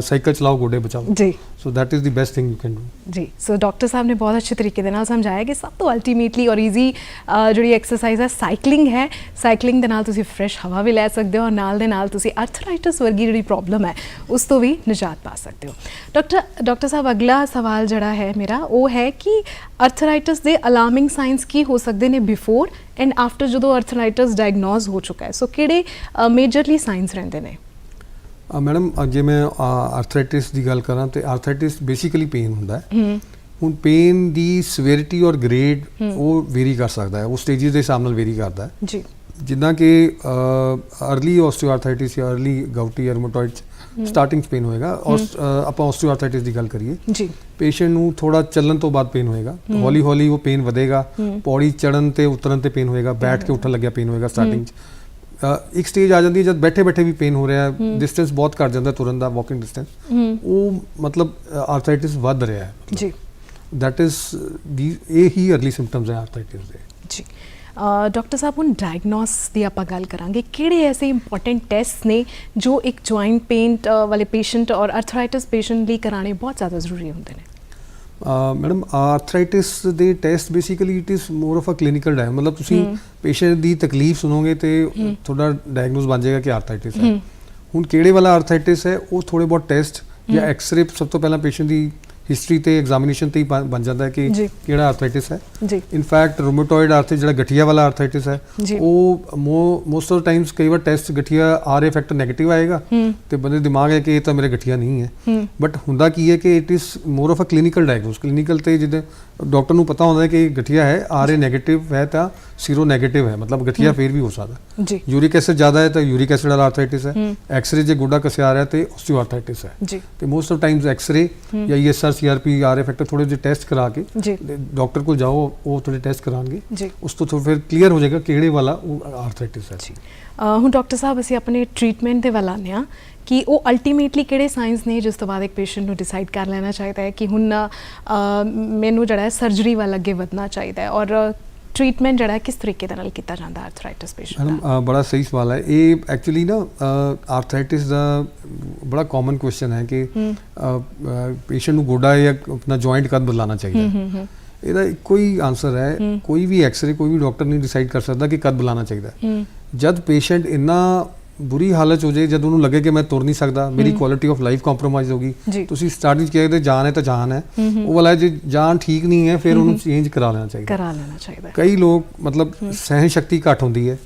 ਸਾਈਕਲ ਚਲਾਓ ਗੋਡੇ ਬਚਾਓ ਜੀ, so that is the best thing you can do ਜੀ। ਸੋ ਡਾਕਟਰ ਸਾਹਿਬ ਨੇ ਬਹੁਤ ਅੱਛੇ ਤਰੀਕੇ ਦੇ ਨਾਲ ਸਮਝਾਇਆ ਕਿ ਸਭ ਤੋਂ ਅਲਟੀਮੇਟਲੀ ਔਰ ਈਜ਼ੀ ਜਿਹੜੀ ਐਕਸਰਸਾਈਜ਼ ਹੈ ਸਾਈਕਲਿੰਗ ਹੈ। ਸਾਈਕਲਿੰਗ ਦੇ ਨਾਲ ਤੁਸੀਂ ਫਰੈਸ਼ ਹਵਾ ਵੀ ਲੈ ਸਕਦੇ ਹੋ ਔਰ ਨਾਲ ਦੇ ਨਾਲ ਤੁਸੀਂ ਆਰਥਰਾਈਟਿਸ ਵਰਗੀ ਜਿਹੜੀ ਪ੍ਰੋਬਲਮ ਹੈ ਉਸ ਤੋਂ ਵੀ ਨਿਜਾਤ ਪਾ ਸਕਦੇ ਹੋ। ਡਾਕਟਰ ਸਾਹਿਬ ਅਗਲਾ ਸਵਾਲ ਜਿਹੜਾ ਹੈ ਮੇਰਾ ਉਹ ਹੈ ਕਿ ਆਰਥਰਾਈਟਿਸ ਦੇ ਅਲਾਰਮਿੰਗ ਸਾਈਨਸ ਕੀ ਹੋ ਸਕਦੇ ਨੇ ਬਿਫੋਰ ਐਂਡ ਆਫਟਰ ਜਦੋਂ ਆਰਥਰਾਈਟਿਸ ਡਾਇਗਨੋਜ਼ ਹੋ ਚੁੱਕਾ ਹੈ? ਸੋ ਕਿਹੜੇ ਮੇਜਰਲੀ ਸਾਈਨਸ ਰਹਿੰਦੇ ਨੇ? ਮੈਡਮ ਜੇ ਮੈਂ ਆਰਥਰਾਈਟਿਸ ਦੀ ਗੱਲ ਕਰਾਂ ਤੇ ਆਰਥਰਾਈਟਿਸ ਬੇਸਿਕਲੀ ਪੇਨ ਹੁੰਦਾ ਹੈ। ਹੁਣ ਪੇਨ ਦੀ ਸਿਵੈਰਿਟੀ ਔਰ ਗ੍ਰੇਡ ਉਹ ਵੇਰੀ ਕਰ ਸਕਦਾ ਹੈ, ਉਹ ਸਟੇਜਿਸ ਦੇ ਹਿਸਾਬ ਨਾਲ ਵੇਰੀ ਕਰਦਾ ਹੈ ਜੀ। ਜਿੱਦਾਂ ਕਿ ਅਰਲੀ ਆਸਟੀਓਆਰਥਰਾਈਟਿਸ ਜਾਂ ਅਰਲੀ ਗਾਊਟੀ ਰੂਮੇਟੋਇਡ ਸਟਾਰਟਿੰਗ 'ਚ ਪੇਨ ਹੋਏਗਾ। ਔਰ ਆਪਾਂ ਆਸਟੀਓਆਰਥਰਾਈਟਿਸ ਦੀ ਗੱਲ ਕਰੀਏ ਜੀ, ਪੇਸ਼ੈਂਟ ਨੂੰ ਥੋੜਾ ਚੱਲਣ ਤੋਂ ਬਾਅਦ ਪੇਨ ਹੋਏਗਾ, ਹੌਲੀ ਹੌਲੀ ਉਹ ਪੇਨ ਵਧੇਗਾ, ਪੌੜੀ ਚੜਨ ਤੇ ਉਤਰਨ ਤੇ ਪੇਨ ਹੋਏਗਾ, ਬੈਠ ਕੇ ਉੱਠਣ ਲੱਗਿਆ ਪੇਨ ਹੋਏਗਾ ਸਟਾਰਟਿੰਗ 'ਚ। ਇੱਕ ਸਟੇਜ ਆ ਜਾਂਦੀ ਹੈ ਜਦ ਬੈਠੇ ਬੈਠੇ ਵੀ ਪੇਨ ਹੋ ਰਿਹਾ, ਡਿਸਟੈਂਸ ਬਹੁਤ ਘੱਟ ਜਾਂਦਾ ਤੁਰਨ ਦਾ, ਵਾਕਿੰਗ ਡਿਸਟੈਂਸ, ਉਹ ਮਤਲਬ ਆਰਥਰਾਈਟਿਸ ਵੱਧ ਰਿਹਾ ਹੈ ਜੀ। ਦੈਟ ਇਜ਼ ਇਹ ਹੀ ਅਰਲੀ ਸਿੰਪਟਮਸ ਹੈ ਆਰਥਰਾਈਟਿਸ ਦੇ ਜੀ। ਡਾਕਟਰ ਸਾਹਿਬ ਹੁਣ ਡਾਇਗਨੋਸ ਦੀ ਆਪਾਂ ਗੱਲ ਕਰਾਂਗੇ। ਕਿਹੜੇ ਐਸੇ ਇੰਪੋਰਟੈਂਟ ਟੈਸਟ ਨੇ ਜੋ ਇੱਕ ਜੁਆਇੰਟ ਪੇਨ ਵਾਲੇ ਪੇਸ਼ੈਂਟ ਔਰ ਆਰਥਰਾਈਟਿਸ ਪੇਸ਼ੈਂਟ ਲਈ ਕਰਾਣੇ ਬਹੁਤ ਜ਼ਿਆਦਾ ਜ਼ਰੂਰੀ ਹੁੰਦੇ ਨੇ? ਮੈਡਮ ਆਰਥਰਾਈਟਿਸ ਦੇ test basically it is more of a clinical diagnosis, ਮਤਲਬ ਤੁਸੀਂ ਪੇਸ਼ੈਂਟ ਦੀ ਤਕਲੀਫ ਸੁਣੋਗੇ ਤੇ ਤੁਹਾਡਾ ਡਾਇਗਨੋਸ ਬਣ ਜਾਏਗਾ ਕਿ ਆਰਥਰਾਈਟਿਸ ਹੈ। ਹੁਣ ਕਿਹੜੇ ਵਾਲਾ ਆਰਥਰਾਈਟਿਸ ਹੈ ਉਹ ਥੋੜੇ ਬਹੁਤ ਟੈਸਟ ਜਾਂ ਐਕਸਰੇ, ਸਭ ਤੋਂ ਪਹਿਲਾਂ ਪੇਸ਼ੈਂਟ ਦੀ ਹਿਸਟਰੀ ਤੇ ਐਗਜ਼ਾਮੀਨੇਸ਼ਨ ਤੇ ਹੀ ਬਣ ਜਾਂਦਾ ਹੈ ਕਿ ਜੀ। ਕਿਹੜਾ ਆਰਥਰਾਈਟਿਸ ਹੈ ਜੀ ਇਨਫੈਕਟ ਰੂਮੇਟੋਇਡ ਆਰਥਰਾਈਟਿਸ ਜਿਹੜਾ ਗਠੀਆ ਵਾਲਾ ਆਰਥਰਾਈਟਿਸ ਹੈ ਜੀ। ਉਹ ਮੋਸਟ ਆਫ ਟਾਈਮਸ ਕਈ ਵਾਰ ਟੈਸਟ ਗਠੀਆ ਆਰ ਫੈਕਟਰ ਨੈਗੇਟਿਵ ਆਏਗਾ ਤੇ ਬੰਦੇ ਦੇ ਦਿਮਾਗ ਹੈ ਕਿ ਇਹ ਤਾਂ ਮੇਰੇ ਗਠੀਆ ਨਹੀਂ ਹੈ ਬਟ ਹੁੰਦਾ ਕੀ ਹੈ ਕਿ it is more of a clinical diagnosis clinical ਤੇ ਜਿੱਦਾਂ ਡਾਕਟਰ ਨੂੰ ਪਤਾ ਹੁੰਦਾ ਹੈ ਕਿ ਗਠੀਆ ਹੈ ਆਰ ਨੈਗੇਟਿਵ ਹੈ ਤਾਂ ਸੀਰੋ ਨੈਗੇਟਿਵ ਹੈ ਮਤਲਬ ਗਠੀਆ ਫੇਰ ਵੀ ਹੋ ਸਕਦਾ ਜੀ ਯੂਰਿਕ ਐਸਿਡ ਜ਼ਿਆਦਾ ਹੈ ਤਾਂ ਯੂਰਿਕ ਐਸਿਡ ਵਾਲਾ ਆਰਥਰਾਈਟਿਸ ਹੈ ਐਕਸ-ਰੇ ਜੇ ਗੋਡਾ ਕਸਿਆ ਆ ਰਿਹਾ ਤੇ ਆਰਥਰਾਈਟਿਸ ਹੈ ਜੀ ਤੇ ਮੋਸਟ ਆਫ ਟਾਈਮਸ ਐਕਸ-ਰੇ ਜਾਂ ਈਐਸਆਰ ਸੀਆਰਪੀ ਆਰ ਫੈਕਟਰ ਥੋੜੇ ਜਿਹੇ ਟੈਸਟ ਕਰਾ ਕੇ ਜੀ ਡਾਕਟਰ ਕੋਲ ਜਾਓ ਉਹ ਥੋੜੇ ਟੈਸਟ ਕਰਾਉਣਗੇ ਜੀ ਉਸ ਤੋਂ ਫਿਰ ਕਲੀਅਰ ਹੋ ਜਾਏਗਾ ਕਿਹੜੇ ਵਾਲਾ ਉਹ ਆਰਥਰਾਈਟਿਸ ਹੈ ਜੀ ਹੁਣ ਡਾਕਟਰ ਸਾਹਿਬ ਅਸੀਂ ਆਪਣੇ ਟ੍ਰੀਟਮੈਂਟ ਦੇ ਵੱਲ ਆਉਂਦੇ ਹਾਂ ਕਿ ਉਹ ਅਲਟੀਮੇਟਲੀ ਕਿਹੜੇ ਸਾਇੰਸ ਨੇ ਜਿਸ ਤੋਂ ਬਾਅਦ ਇੱਕ ਪੇਸ਼ੈਂਟ ਨੂੰ ਡਿਸਾਈਡ ਕਰ ਲੈਣਾ ਚਾਹੀਦਾ ਹੈ ਕਿ ਹੁਣ ਮੈਨੂੰ ਜਿਹੜਾ ਹੈ ਸਰਜਰੀ ਵੱਲ ਅੱਗੇ ਵਧਣਾ ਚਾਹੀਦਾ ਹੈ ਔਰ ਟ੍ਰੀਟਮੈਂਟ ਜਿਹੜਾ ਕਿਸ ਤਰੀਕੇ ਦੇ ਨਾਲ ਕੀਤਾ ਜਾਂਦਾ ਆਰਥਰਾਈਟਿਸ ਪੇਸ਼ੈਂਟ ਦਾ ਮੈਡਮ ਬੜਾ ਸਹੀ ਸਵਾਲ ਹੈ ਇਹ ਐਕਚੁਅਲੀ ਨਾ ਆਰਥਰਾਈਟਿਸ ਦਾ ਬੜਾ ਕਾਮਨ ਕੁਐਸਚਨ ਹੈ ਕਿ ਪੇਸ਼ੈਂਟ ਨੂੰ ਗੋਡਾ ਜਾਂ ਆਪਣਾ ਜੁਆਇੰਟ ਕਦ ਬਦਲਾਉਣਾ ਚਾਹੀਦਾ ਇਹਦਾ ਇੱਕੋ ਹੀ ਆਨਸਰ ਹੈ ਕੋਈ ਵੀ ਐਕਸ-ਰੇ ਕੋਈ ਵੀ ਡਾਕਟਰ ਨਹੀਂ ਡਿਸਾਈਡ ਕਰ ਸਕਦਾ ਕਿ ਕਦ ਬੁਲਾਉਣਾ ਚਾਹੀਦਾ ਜਦ ਪੇਸ਼ੈਂਟ ਇੰਨਾ ਬੁਰੀ ਹਾਲਤ ਹੋ ਜਾਏ ਜਦ ਉਹਨੂੰ ਲੱਗੇ ਕਿ ਮੈਂ ਤੁਰ ਨਹੀਂ ਸਕਦਾ ਮੇਰੀ ਕੁਆਲਿਟੀ ਆਫ ਲਾਈਫ ਕੰਪਰੋਮਾਈਜ਼ ਹੋ ਗਈ ਤੁਸੀਂ ਸਟਾਰਟਿੰਗ ਚ ਕਹਿੰਦੇ ਜਾਨ ਹੈ ਤਾਂ ਜਾਨ ਹੈ ਉਹ ਵਾਲਾ ਜੇ ਜਾਨ ਠੀਕ ਨਹੀਂ ਹੈ ਫਿਰ ਉਹਨੂੰ ਚੇਂਜ ਕਰਾ ਲੈਣਾ ਚਾਹੀਦਾ ਕਈ ਲੋਕ ਮਤਲਬ ਸਹਿਣ ਸ਼ਕਤੀ ਘੱਟ ਹੁੰਦੀ ਹੈ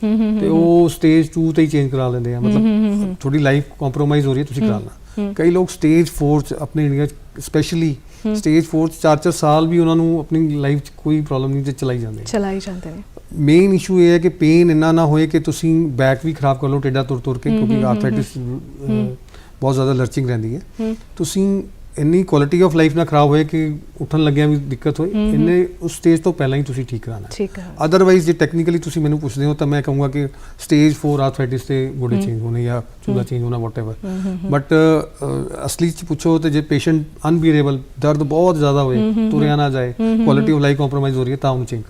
ਤੇ ਉਹ ਸਟੇਜ 2 ਤੇ ਹੀ ਚੇਂਜ ਕਰਾ ਲੈਂਦੇ ਆ ਮਤਲਬ ਥੋੜੀ ਲਾਈਫ ਕੰਪਰੋਮਾਈਜ਼ ਹੋ ਰਹੀ ਹੈ ਤੁਸੀਂ ਕਰਾ ਲੈਣਾ ਕਈ ਲੋਕ ਸਟੇਜ 4 ਚ ਆਪਣੇ ਇੰਡੀਆ ਸਪੈਸ਼ਲੀ ਸਟੇਜ 4 4 ਸਾਲ ਵੀ ਉਹਨਾਂ ਨੂੰ ਆਪਣੀ ਲਾਈਫ 'ਚ ਕੋਈ ਪ੍ਰੋਬਲਮ ਨਹੀਂ ਤੇ ਚਲਾਈ ਜਾਂਦੇ ਨੇ ਮੇਨ ਇਸ਼ੂ ਇਹ ਹੈ ਕਿ ਪੇਨ ਇੰਨਾ ਨਾ ਹੋਏ ਕਿ ਤੁਸੀਂ ਬੈਕ ਵੀ ਖਰਾਬ ਕਰ ਲਓ ਟੇਡਾ ਤੁਰ ਕੇ ਕਿਉਂਕਿ ਆਰਥਰਾਈਟਿਸ ਬਹੁਤ ਜ਼ਿਆਦਾ ਲਰਚਿੰਗ ਰਹਿੰਦੀ ਹੈ ਤੁਸੀਂ ਇੰਨੀ ਕੁਆਲਿਟੀ ਆਫ ਲਾਈਫ ਨਾ ਖਰਾਬ ਹੋਏ ਕਿ ਉੱਠਣ ਲੱਗਿਆ ਵੀ ਦਿੱਕਤ ਹੋਏ ਇੰਨੇ ਉਸ ਸਟੇਜ ਤੋਂ ਪਹਿਲਾਂ ਹੀ ਤੁਸੀਂ ਠੀਕ ਕਰਾਉਣਾ ਅਦਰਵਾਈਜ਼ ਜੇ ਟੈਕਨੀਕਲੀ ਤੁਸੀਂ ਮੈਨੂੰ ਪੁੱਛਦੇ ਹੋ ਤਾਂ ਮੈਂ ਕਹੂੰਗਾ ਕਿ ਸਟੇਜ 4 ਆਰਥਰਾਈਟਿਸ ਤੇ ਗੋਡੇ ਚੇਂਜ ਹੋਣੇ ਜਾਂ ਚੂਲਾ ਚੇਂਜ ਹੋਣਾ ਵਾਟਐਵਰ ਬਟ ਅਸਲੀ ਚ ਪੁੱਛੋ ਤੇ ਜੇ ਪੇਸ਼ੈਂਟ ਅਨਬੀਅਰੇਬਲ ਦਰਦ ਬਹੁਤ ਜ਼ਿਆਦਾ ਹੋਏ ਤੁਰਿਆ ਨਾ ਜਾਏ ਕੁਆਲਿਟੀ ਆਫ ਲਾਈਫ ਕੰਪਰੋਮਾਈਜ਼ ਹੋ ਰਹੀ ਹੈ ਤਾਂ ਉਹਨੂੰ ਚੇਂਜ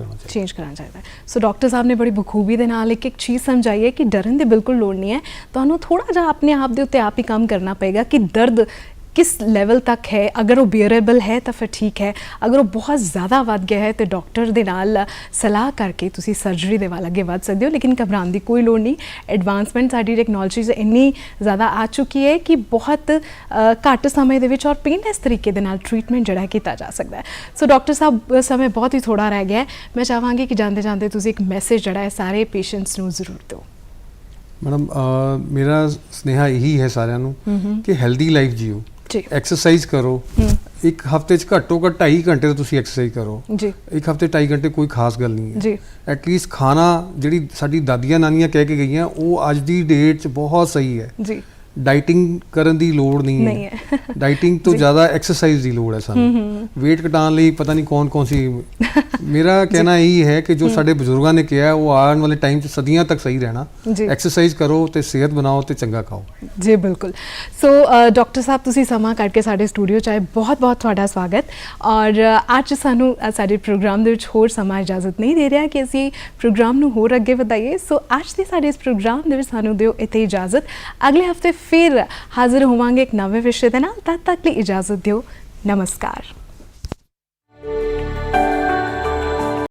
ਕਰਨਾ ਚਾਹੀਦਾ ਸੋ ਡਾਕਟਰ ਸਾਹਿਬ ਨੇ ਬੜੀ ਬਖੂਬੀ ਦੇ ਨਾਲ ਇੱਕ ਚੀਜ਼ ਸਮਝਾਈ ਹੈ ਕਿ ਡਰਨ ਦੀ ਬਿਲਕੁਲ ਲੋੜ ਨਹੀਂ ਹੈ ਤੁਹਾਨੂੰ ਥੋੜਾ ਜਿਹਾ ਆਪਣੇ ਆਪ ਦੇ ਉੱਤੇ ਆਪ ਹੀ ਕੰਮ ਕਰਨਾ ਪਏਗਾ ਕਿ ਦਰਦ किस लेवल तक है अगर वो बियरेबल है तो फिर ठीक है अगर वो बहुत ज़्यादा वध गया है तो डॉक्टर दे नाल सलाह करके तुसी सर्जरी दे वाल अगे वध सकते हो लेकिन घबराने की कोई लोड़ नहीं एडवांसमेंट साडी टैक्नोलॉजी इन्नी ज़्यादा आ चुकी है कि बहुत घट समय दे विच और पेनलैस तरीके दे नाल ट्रीटमेंट जिहड़ा कीता जा सकता है सो डॉक्टर साहब समय बहुत ही थोड़ा रह गया है मैं चाहांगी कि जाते जाते तुसी एक मैसेज जिहड़ा है सारे पेशेंट्स नूं जरूर दो मैडम मेरा स्नेहा यही है सारिਆਂ ਨੂੰ कि हेल्दी लाइफ जियो एक्सरसाइज करो एक हफ्ते च घट्टो घट 2.5 घंटे तो तुसी एक्सरसाइज करो जी एक हफ्ते 2.5 घंटे कोई खास गल नहीं है जी एटलीस्ट खाना जिहड़ी साडी दादियां नानियां कह के गईयां वो अज दी डेट च बहुत सही है जी ਡਾਈਟਿੰਗ ਕਰਨ ਦੀ ਲੋੜ ਨਹੀਂ ਹੈ ਡਾਈਟਿੰਗ ਤੋਂ ਜ਼ਿਆਦਾ ਐਕਸਰਸਾਈਜ਼ ਦੀ ਲੋੜ ਹੈ ਸਾਨੂੰ weight ਘਟਾਉਣ ਲਈ ਪਤਾ ਨਹੀਂ ਕੌਣ ਸੀ ਮੇਰਾ ਕਹਿਣਾ ਇਹੀ ਹੈ ਕਿ ਜੋ ਸਾਡੇ ਬਜ਼ੁਰਗਾਂ ਨੇ ਕਿਹਾ ਉਹ ਆਉਣ ਵਾਲੇ ਟਾਈਮ 'ਚ ਸਦੀਆਂ ਤੱਕ ਸਹੀ ਰਹਿਣਾ ਐਕਸਰਸਾਈਜ਼ ਕਰੋ ਤੇ ਸਿਹਤ ਬਣਾਓ ਤੇ ਚੰਗਾ ਖਾਓ ਜੀ ਬਿਲਕੁਲ ਸੋ ਡਾਕਟਰ ਸਾਹਿਬ ਤੁਸੀਂ ਸਮਾਂ ਕੱਢ ਕੇ ਸਾਡੇ ਸਟੂਡੀਓ 'ਚ ਆਏ ਬਹੁਤ ਬਹੁਤ ਤੁਹਾਡਾ ਸਵਾਗਤ ਔਰ ਅੱਜ ਸਾਨੂੰ ਸਾਡੇ ਪ੍ਰੋਗਰਾਮ ਦੇ ਵਿੱਚ ਹੋਰ ਸਮਾਂ ਇਜਾਜ਼ਤ ਨਹੀਂ ਦੇ ਰਿਹਾ ਕਿ ਅਸੀਂ ਪ੍ਰੋਗਰਾਮ ਨੂੰ ਹੋਰ ਅੱਗੇ ਵਧਾਈਏ ਸੋ ਅੱਜ ਦੇ ਸਾਡੇ ਇਸ ਪ੍ਰੋਗਰਾਮ ਦੇ ਵਿੱਚ ਸਾਨੂੰ ਦਿਓ ਇੱਥੇ ਇਜਾਜ਼ਤ ਅਗਲੇ ਹਫਤੇ फिर हाजिर होवांगे एक नवे विषय दे नाल तद तक लिए इजाजत दियो नमस्कार।